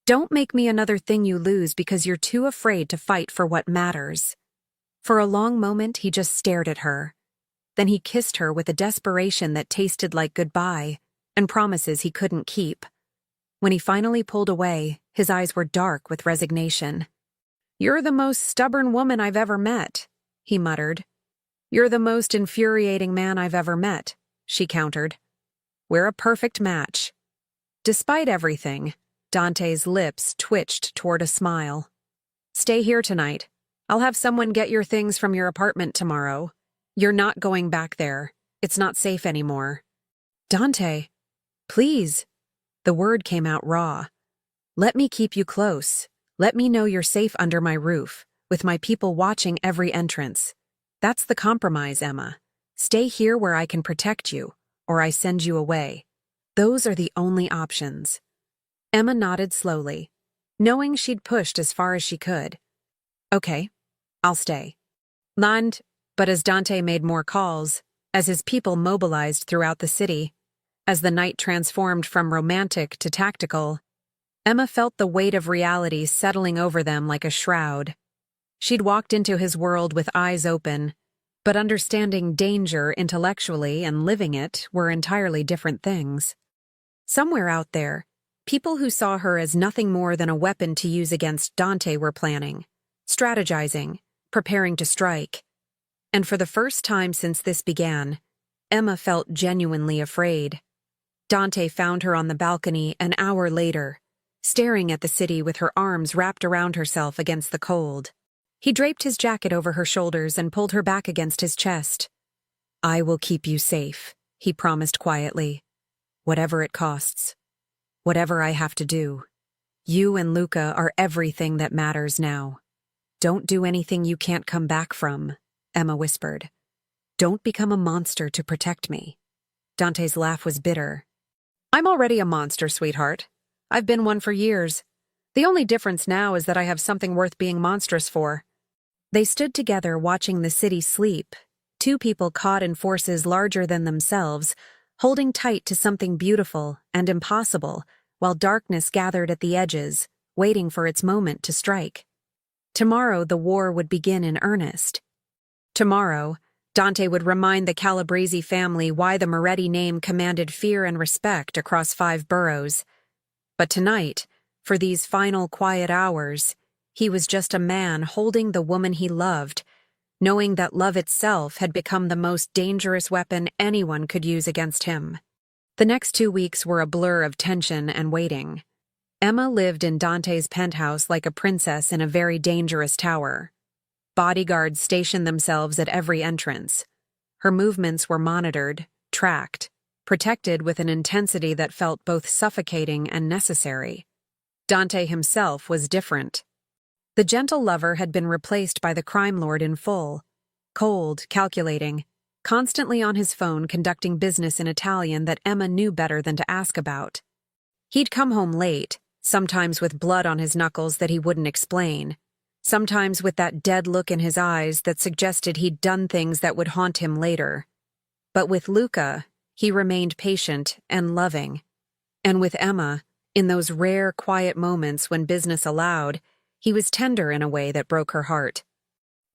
Don't make me another thing you lose because you're too afraid to fight for what matters. For a long moment, he just stared at her. Then he kissed her with a desperation that tasted like goodbye, and promises he couldn't keep. When he finally pulled away, his eyes were dark with resignation. "You're the most stubborn woman I've ever met," he muttered. "You're the most infuriating man I've ever met," she countered. "We're a perfect match." Despite everything, Dante's lips twitched toward a smile. "Stay here tonight. I'll have someone get your things from your apartment tomorrow. You're not going back there. It's not safe anymore." "Dante, please." The word came out raw. "Let me keep you close. Let me know you're safe under my roof, with my people watching every entrance. That's the compromise, Emma. Stay here where I can protect you, or I send you away. Those are the only options." Emma nodded slowly, knowing she'd pushed as far as she could. "Okay, I'll stay." But as Dante made more calls, as his people mobilized throughout the city, as the night transformed from romantic to tactical, Emma felt the weight of reality settling over them like a shroud. She'd walked into his world with eyes open, but understanding danger intellectually and living it were entirely different things. Somewhere out there, people who saw her as nothing more than a weapon to use against Dante were planning, strategizing, preparing to strike. And for the first time since this began, Emma felt genuinely afraid. Dante found her on the balcony an hour later, staring at the city with her arms wrapped around herself against the cold. He draped his jacket over her shoulders and pulled her back against his chest. "I will keep you safe," he promised quietly. "Whatever it costs. Whatever I have to do. You and Luca are everything that matters now. Don't do anything you can't come back from," Emma whispered. "Don't become a monster to protect me." Dante's laugh was bitter. "I'm already a monster, sweetheart. I've been one for years. The only difference now is that I have something worth being monstrous for." They stood together watching the city sleep, two people caught in forces larger than themselves, holding tight to something beautiful and impossible, while darkness gathered at the edges, waiting for its moment to strike. Tomorrow the war would begin in earnest. Tomorrow, Dante would remind the Calabrese family why the Moretti name commanded fear and respect across 5 boroughs. But tonight, for these final quiet hours, he was just a man holding the woman he loved, knowing that love itself had become the most dangerous weapon anyone could use against him. The next 2 weeks were a blur of tension and waiting. Emma lived in Dante's penthouse like a princess in a very dangerous tower. Bodyguards stationed themselves at every entrance. Her movements were monitored, tracked, protected with an intensity that felt both suffocating and necessary. Dante himself was different. The gentle lover had been replaced by the crime lord in full, cold, calculating, constantly on his phone conducting business in Italian that Emma knew better than to ask about. He'd come home late, sometimes with blood on his knuckles that he wouldn't explain, sometimes with that dead look in his eyes that suggested he'd done things that would haunt him later. But with Luca, he remained patient and loving. And with Emma, in those rare, quiet moments when business allowed, he was tender in a way that broke her heart.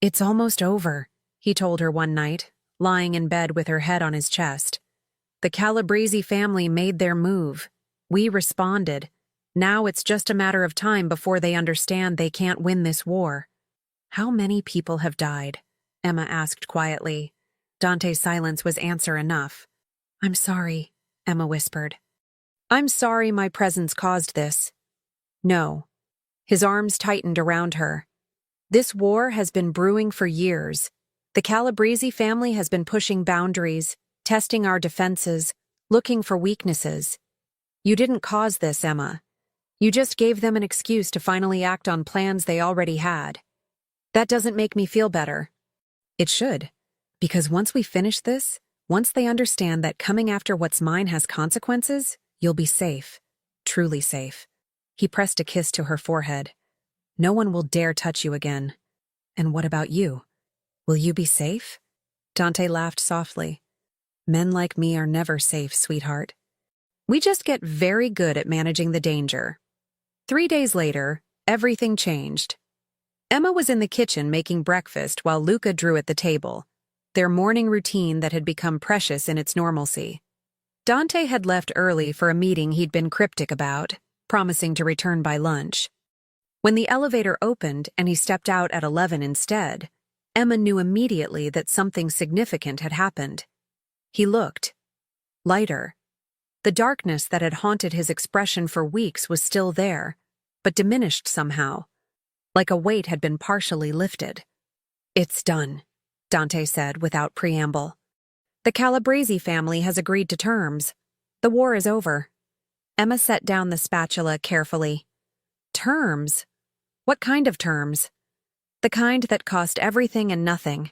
"It's almost over," he told her one night, lying in bed with her head on his chest. "The Calabrese family made their move. We responded. Now it's just a matter of time before they understand they can't win this war." "How many people have died?" Emma asked quietly. Dante's silence was answer enough. "I'm sorry," Emma whispered. "I'm sorry my presence caused this." "No." His arms tightened around her. "This war has been brewing for years. The Calabrese family has been pushing boundaries, testing our defenses, looking for weaknesses. You didn't cause this, Emma. You just gave them an excuse to finally act on plans they already had. That doesn't make me feel better." "It should. Because once we finish this, once they understand that coming after what's mine has consequences, you'll be safe. Truly safe." He pressed a kiss to her forehead. "No one will dare touch you again." "And what about you? Will you be safe?" Dante laughed softly. "Men like me are never safe, sweetheart. We just get very good at managing the danger." 3 days later, everything changed. Emma was in the kitchen making breakfast while Luca drew at the table. their morning routine that had become precious in its normalcy. Dante had left early for a meeting he'd been cryptic about, promising to return by lunch. When the elevator opened and he stepped out at 11 instead, Emma knew immediately that something significant had happened. He looked lighter. The darkness that had haunted his expression for weeks was still there, but diminished somehow, like a weight had been partially lifted. "It's done," Dante said without preamble. "The Calabrese family has agreed to terms. The war is over." Emma set down the spatula carefully. "Terms? What kind of terms?" "The kind that cost everything and nothing."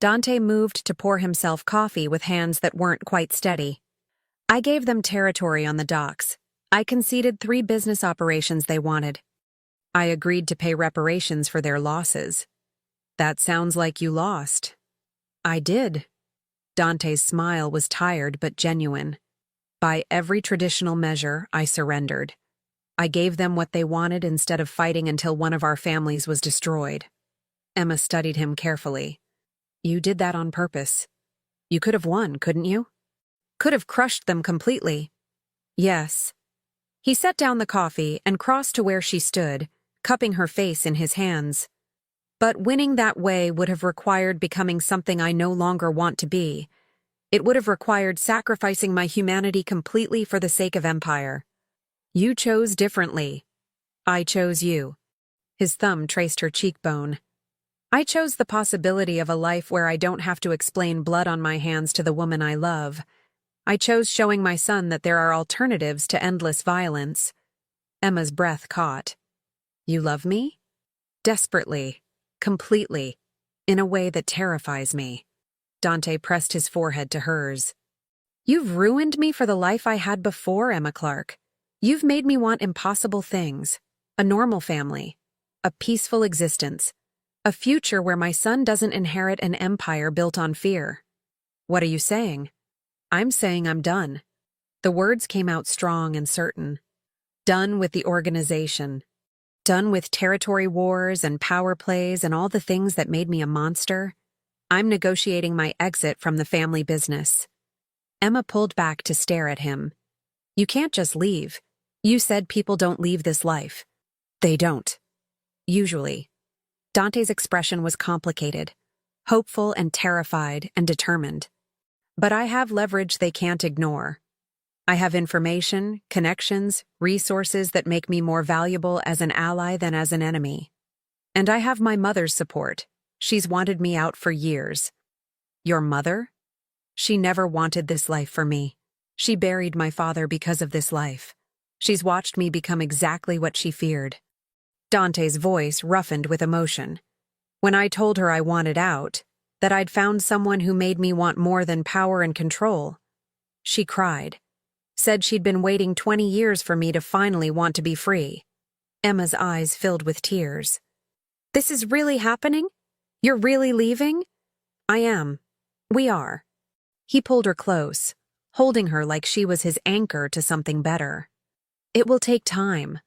Dante moved to pour himself coffee with hands that weren't quite steady. "I gave them territory on the docks. I conceded 3 business operations they wanted. I agreed to pay reparations for their losses." "That sounds like you lost." "I did." Dante's smile was tired but genuine. "By every traditional measure, I surrendered. I gave them what they wanted instead of fighting until one of our families was destroyed." Emma studied him carefully. "You did that on purpose. You could have won, couldn't you? Could have crushed them completely." "Yes." He set down the coffee and crossed to where she stood, cupping her face in his hands. "But winning that way would have required becoming something I no longer want to be. It would have required sacrificing my humanity completely for the sake of empire. You chose differently. I chose you." His thumb traced her cheekbone. "I chose the possibility of a life where I don't have to explain blood on my hands to the woman I love. I chose showing my son that there are alternatives to endless violence." Emma's breath caught. "You love me?" "Desperately. Completely. In a way that terrifies me." Dante pressed his forehead to hers. "You've ruined me for the life I had before, Emma Clark. You've made me want impossible things. A normal family. A peaceful existence. A future where my son doesn't inherit an empire built on fear." "What are you saying?" "I'm saying I'm done." The words came out strong and certain. "Done with the organization. Done with territory wars and power plays and all the things that made me a monster. I'm negotiating my exit from the family business." Emma pulled back to stare at him. "You can't just leave. You said people don't leave this life." "They don't. Usually." Dante's expression was complicated, hopeful and terrified and determined. "But I have leverage they can't ignore. I have information, connections, resources that make me more valuable as an ally than as an enemy. And I have my mother's support. She's wanted me out for years." "Your mother?" "She never wanted this life for me. She buried my father because of this life. She's watched me become exactly what she feared." Dante's voice roughened with emotion. "When I told her I wanted out, that I'd found someone who made me want more than power and control, she cried. Said she'd been waiting 20 years for me to finally want to be free." Emma's eyes filled with tears. "This is really happening? You're really leaving?" "I am. We are." He pulled her close, holding her like she was his anchor to something better. "It will take time.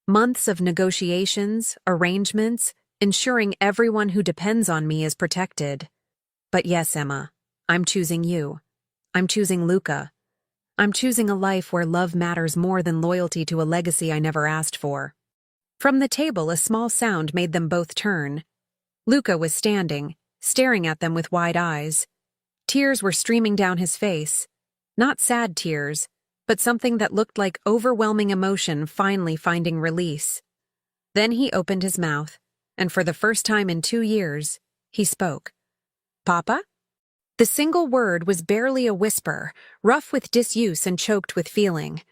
Months of negotiations, arrangements, ensuring everyone who depends on me is protected. But yes, Emma, I'm choosing you. I'm choosing Luca. I'm choosing a life where love matters more than loyalty to a legacy I never asked for." From the table, a small sound made them both turn. Luca was standing, staring at them with wide eyes. Tears were streaming down his face. Not sad tears, but something that looked like overwhelming emotion finally finding release. Then he opened his mouth, and for the first time in 2 years, he spoke. "Papa?" The single word was barely a whisper, rough with disuse and choked with feeling.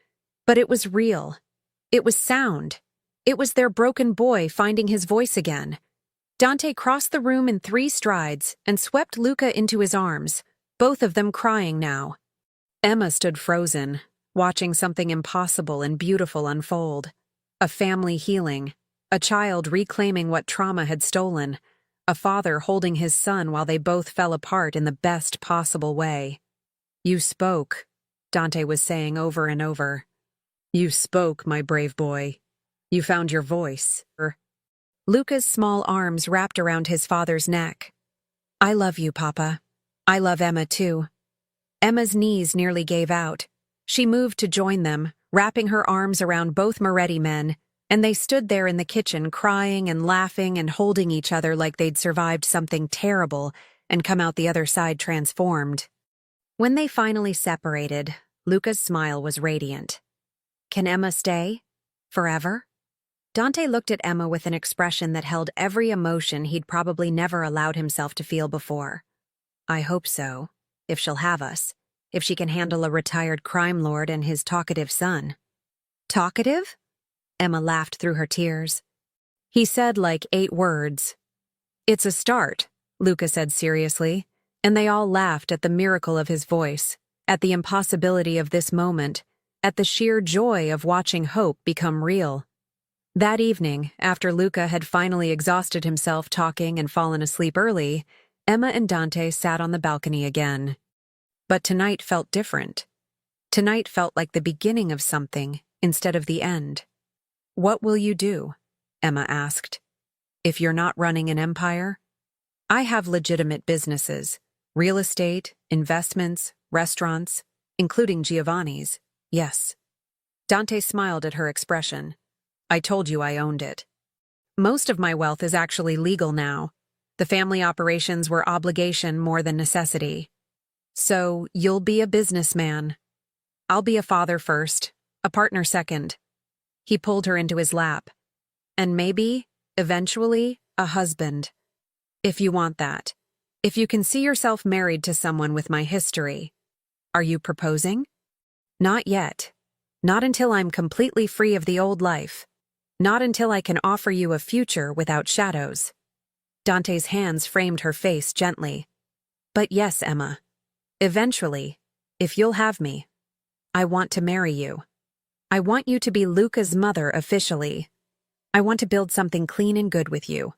But it was real. It was sound. It was their broken boy finding his voice again. Dante crossed the room in 3 strides and swept Luca into his arms, both of them crying now. Emma stood frozen, watching something impossible and beautiful unfold. A family healing, a child reclaiming what trauma had stolen, a father holding his son while they both fell apart in the best possible way. "You spoke," Dante was saying over and over. "You spoke, my brave boy. You found your voice." Luca's small arms wrapped around his father's neck. "I love you, Papa. I love Emma too. Emma's knees nearly gave out. She moved to join them, wrapping her arms around both Moretti men, and they stood there in the kitchen crying and laughing and holding each other like they'd survived something terrible and come out the other side transformed. When they finally separated, Luca's smile was radiant. Can Emma stay? Forever? Dante looked at Emma with an expression that held every emotion he'd probably never allowed himself to feel before. I hope so, if she'll have us, if she can handle a retired crime lord and his talkative son. Talkative? Emma laughed through her tears. He said like 8 words. It's a start, Luca said seriously, and they all laughed at the miracle of his voice, at the impossibility of this moment, at the sheer joy of watching hope become real. That evening, after Luca had finally exhausted himself talking and fallen asleep early, Emma and Dante sat on the balcony again. But tonight felt different. Tonight felt like the beginning of something instead of the end. What will you do? Emma asked. If you're not running an empire? I have legitimate businesses, real estate, investments, restaurants, including Giovanni's, yes. Dante smiled at her expression. I told you I owned it. Most of my wealth is actually legal now. The family operations were obligation more than necessity. So you'll be a businessman. I'll be a father first, a partner second. He pulled her into his lap. And maybe, eventually, a husband. If you want that. If you can see yourself married to someone with my history. Are you proposing? Not yet. Not until I'm completely free of the old life. Not until I can offer you a future without shadows. Dante's hands framed her face gently. But yes, Emma. Eventually, if you'll have me. I want to marry you. I want you to be Luca's mother officially. I want to build something clean and good with you.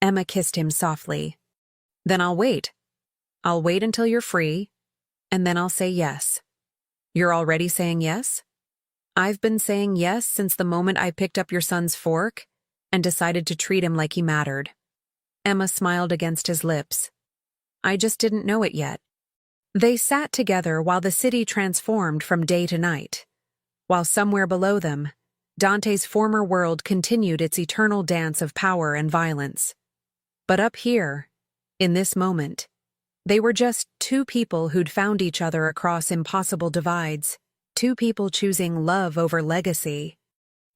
Emma kissed him softly. Then I'll wait. I'll wait until you're free, and then I'll say yes. You're already saying yes? I've been saying yes since the moment I picked up your son's fork and decided to treat him like he mattered. Emma smiled against his lips. I just didn't know it yet. They sat together while the city transformed from day to night, while somewhere below them, Dante's former world continued its eternal dance of power and violence. But up here, in this moment, they were just 2 people who'd found each other across impossible divides, 2 people choosing love over legacy,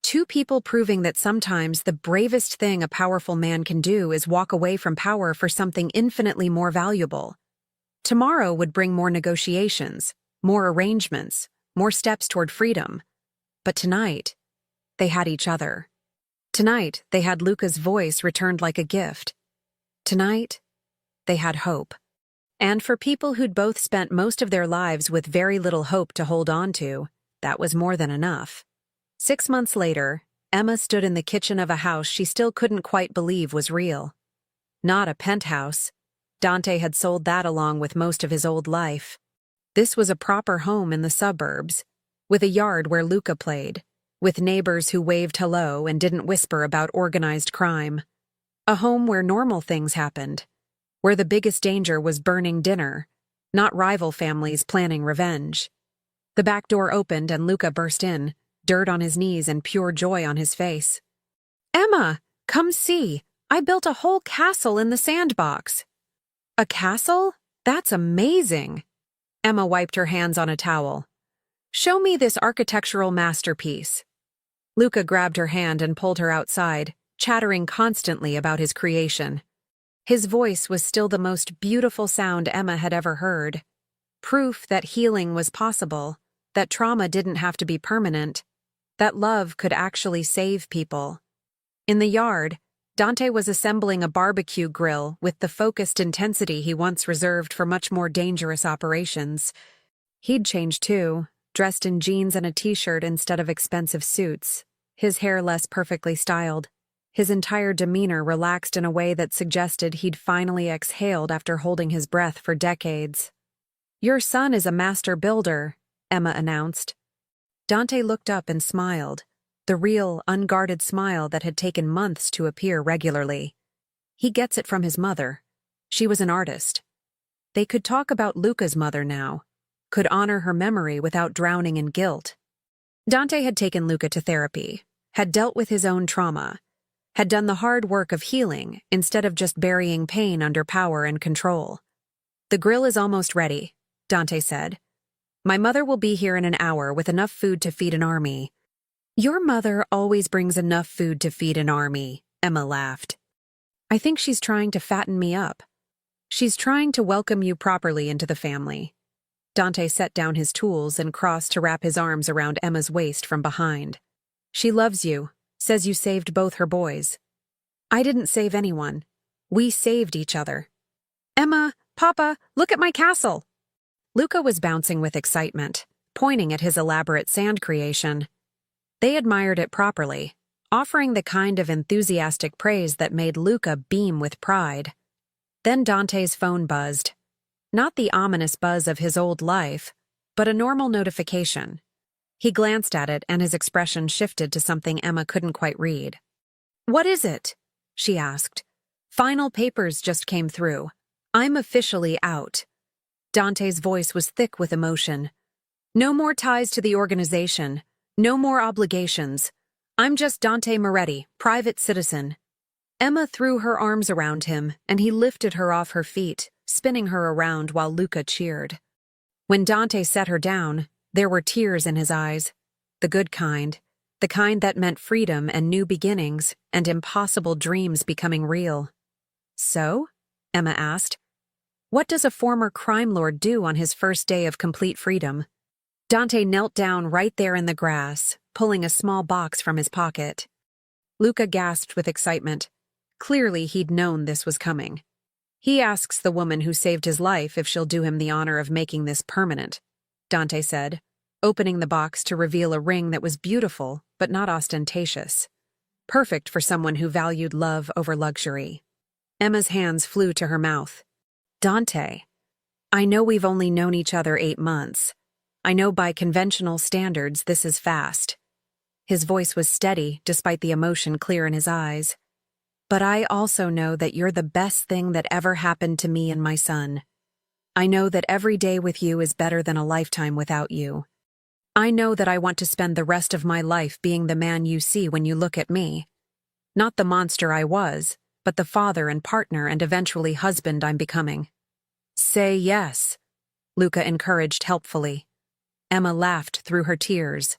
2 people proving that sometimes the bravest thing a powerful man can do is walk away from power for something infinitely more valuable. Tomorrow would bring more negotiations, more arrangements, more steps toward freedom. But tonight, they had each other. Tonight, they had Luca's voice returned like a gift. Tonight, they had hope. And for people who'd both spent most of their lives with very little hope to hold on to, that was more than enough. 6 months later, Emma stood in the kitchen of a house she still couldn't quite believe was real. Not a penthouse. Dante had sold that along with most of his old life. This was a proper home in the suburbs, with a yard where Luca played, with neighbors who waved hello and didn't whisper about organized crime. A home where normal things happened, where the biggest danger was burning dinner, not rival families planning revenge. The back door opened and Luca burst in, dirt on his knees and pure joy on his face. Emma, come see. I built a whole castle in the sandbox. A castle? That's amazing. Emma wiped her hands on a towel. Show me this architectural masterpiece. Luca grabbed her hand and pulled her outside, chattering constantly about his creation. His voice was still the most beautiful sound Emma had ever heard. Proof that healing was possible, that trauma didn't have to be permanent, that love could actually save people. In the yard, Dante was assembling a barbecue grill with the focused intensity he once reserved for much more dangerous operations. He'd changed too, dressed in jeans and a t-shirt instead of expensive suits, his hair less perfectly styled, his entire demeanor relaxed in a way that suggested he'd finally exhaled after holding his breath for decades. Your son is a master builder, Emma announced. Dante looked up and smiled, the real, unguarded smile that had taken months to appear regularly. He gets it from his mother. She was an artist. They could talk about Luca's mother now, could honor her memory without drowning in guilt. Dante had taken Luca to therapy, had dealt with his own trauma, had done the hard work of healing instead of just burying pain under power and control. "The grill is almost ready," Dante said. "My mother will be here in an hour with enough food to feed an army." "Your mother always brings enough food to feed an army," Emma laughed. "I think she's trying to fatten me up. She's trying to welcome you properly into the family." Dante set down his tools and crossed to wrap his arms around Emma's waist from behind. "She loves you, says you saved both her boys." "I didn't save anyone. We saved each other." "Emma, Papa, look at my castle!" Luca was bouncing with excitement, pointing at his elaborate sand creation. They admired it properly, offering the kind of enthusiastic praise that made Luca beam with pride. Then Dante's phone buzzed. Not the ominous buzz of his old life, but a normal notification. He glanced at it and his expression shifted to something Emma couldn't quite read. "What is it?" she asked. "Final papers just came through. I'm officially out." Dante's voice was thick with emotion. "No more ties to the organization. No more obligations. I'm just Dante Moretti, private citizen." Emma threw her arms around him, and he lifted her off her feet, spinning her around while Luca cheered. When Dante set her down, there were tears in his eyes. The good kind. The kind that meant freedom and new beginnings, and impossible dreams becoming real. "So?" Emma asked. "What does a former crime lord do on his first day of complete freedom?" Dante knelt down right there in the grass, pulling a small box from his pocket. Luca gasped with excitement. Clearly he'd known this was coming. "He asks the woman who saved his life if she'll do him the honor of making this permanent," Dante said, opening the box to reveal a ring that was beautiful but not ostentatious. Perfect for someone who valued love over luxury. Emma's hands flew to her mouth. "Dante, I know we've only known each other 8 months. I know by conventional standards this is fast." His voice was steady, despite the emotion clear in his eyes. "But I also know that you're the best thing that ever happened to me and my son. I know that every day with you is better than a lifetime without you. I know that I want to spend the rest of my life being the man you see when you look at me. Not the monster I was, but the father and partner and eventually husband I'm becoming." "Say yes," Luca encouraged helpfully. Emma laughed through her tears.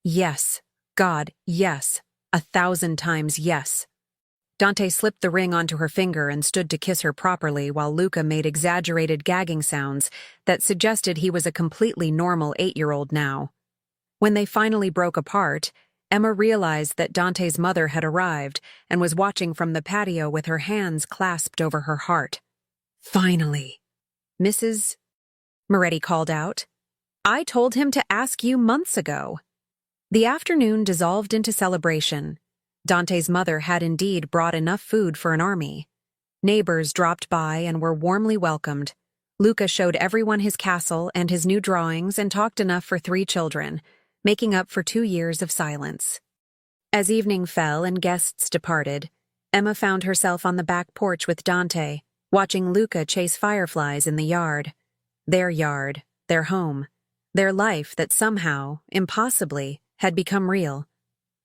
"Yes, God, yes, 1,000 times yes." Dante slipped the ring onto her finger and stood to kiss her properly while Luca made exaggerated gagging sounds that suggested he was a completely normal 8-year-old now. When they finally broke apart, Emma realized that Dante's mother had arrived and was watching from the patio with her hands clasped over her heart. "Finally." "Mrs. Moretti called out. "I told him to ask you months ago." The afternoon dissolved into celebration. Dante's mother had indeed brought enough food for an army. Neighbors dropped by and were warmly welcomed. Luca showed everyone his castle and his new drawings and talked enough for 3 children, making up for 2 years of silence. As evening fell and guests departed, Emma found herself on the back porch with Dante, watching Luca chase fireflies in the yard. Their home, their life that somehow, impossibly, had become real.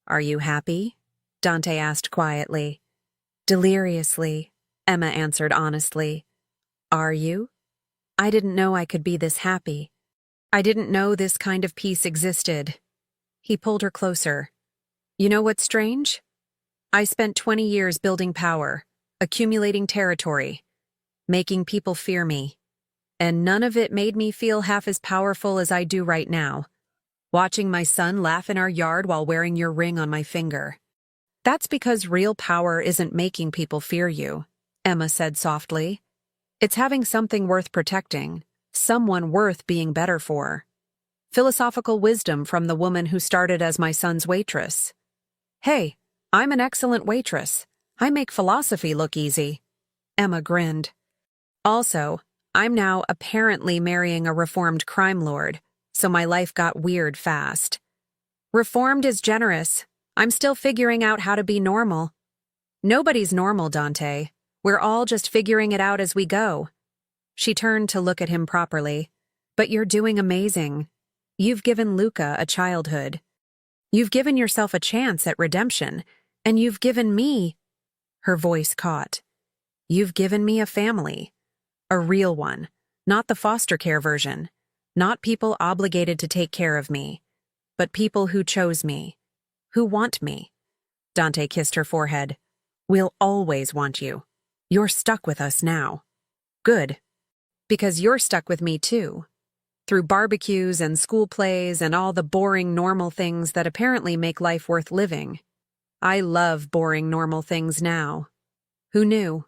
"Are you happy?" Dante asked quietly. "Deliriously," Emma answered honestly. "Are you? I didn't know I could be this happy. I didn't know this kind of peace existed." He pulled her closer. "You know what's strange? I spent 20 years building power, accumulating territory, making people fear me. And none of it made me feel half as powerful as I do right now. Watching my son laugh in our yard while wearing your ring on my finger. That's because real power isn't making people fear you," Emma said softly. "It's having something worth protecting, someone worth being better for. Philosophical wisdom from the woman who started as my son's waitress. Hey, I'm an excellent waitress. I make philosophy look easy." Emma grinned. "Also, I'm now apparently marrying a reformed crime lord, so my life got weird fast." "Reformed is generous. I'm still figuring out how to be normal." "Nobody's normal, Dante. We're all just figuring it out as we go." She turned to look at him properly. But you're doing amazing. You've given Luca a childhood. You've given yourself a chance at redemption. And you've given me— Her voice caught. You've given me a family. A real one. Not the foster care version. Not people obligated to take care of me. But people who chose me. Who want me. Dante kissed her forehead. We'll always want you. You're stuck with us now. Good. Because you're stuck with me too. Through barbecues and school plays and all the boring normal things that apparently make life worth living. I love boring normal things now. Who knew?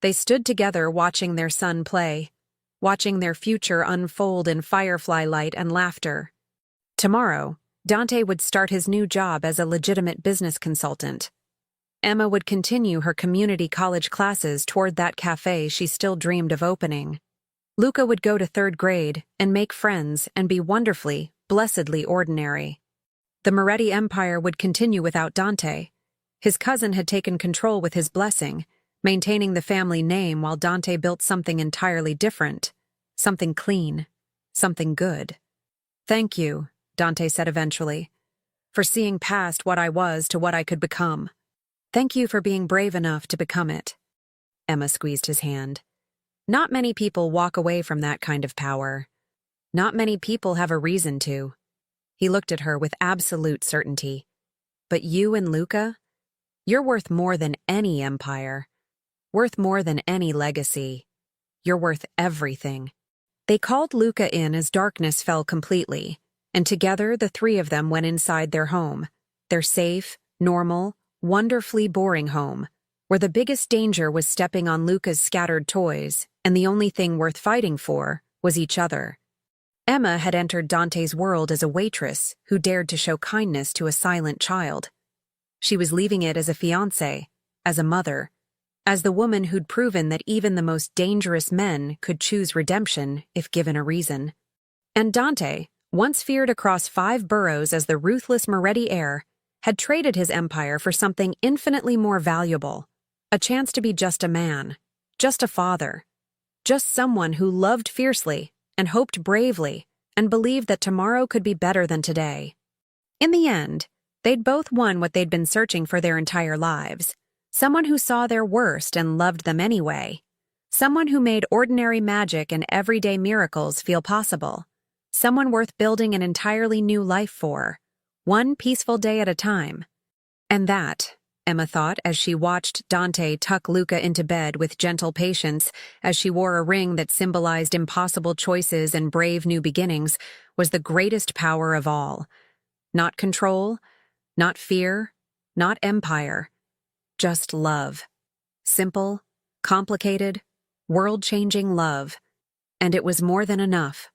They stood together watching their son play, watching their future unfold in firefly light and laughter. Tomorrow, Dante would start his new job as a legitimate business consultant. Emma would continue her community college classes toward that cafe she still dreamed of opening. Luca would go to 3rd grade and make friends and be wonderfully, blessedly ordinary. The Moretti Empire would continue without Dante. His cousin had taken control with his blessing, maintaining the family name while Dante built something entirely different, something clean, something good. Thank you, Dante said eventually, for seeing past what I was to what I could become. Thank you for being brave enough to become it. Emma squeezed his hand. Not many people walk away from that kind of power. Not many people have a reason to. He looked at her with absolute certainty. But you and Luca, you're worth more than any empire. Worth more than any legacy. You're worth everything. They called Luca in as darkness fell completely, and together the three of them went inside their home, their safe, normal, wonderfully boring home, where the biggest danger was stepping on Luca's scattered toys, and the only thing worth fighting for was each other. Emma had entered Dante's world as a waitress who dared to show kindness to a silent child. She was leaving it as a fiancée, as a mother, as the woman who'd proven that even the most dangerous men could choose redemption if given a reason. And Dante, once feared across 5 boroughs as the ruthless Moretti heir, had traded his empire for something infinitely more valuable, a chance to be just a man, just a father, just someone who loved fiercely and hoped bravely and believed that tomorrow could be better than today. In the end, they'd both won what they'd been searching for their entire lives. Someone who saw their worst and loved them anyway. Someone who made ordinary magic and everyday miracles feel possible. Someone worth building an entirely new life for, one peaceful day at a time. And that, Emma thought as she watched Dante tuck Luca into bed with gentle patience as she wore a ring that symbolized impossible choices and brave new beginnings, was the greatest power of all. Not control, not fear, not empire. Just love. Simple, complicated, world-changing love. And it was more than enough.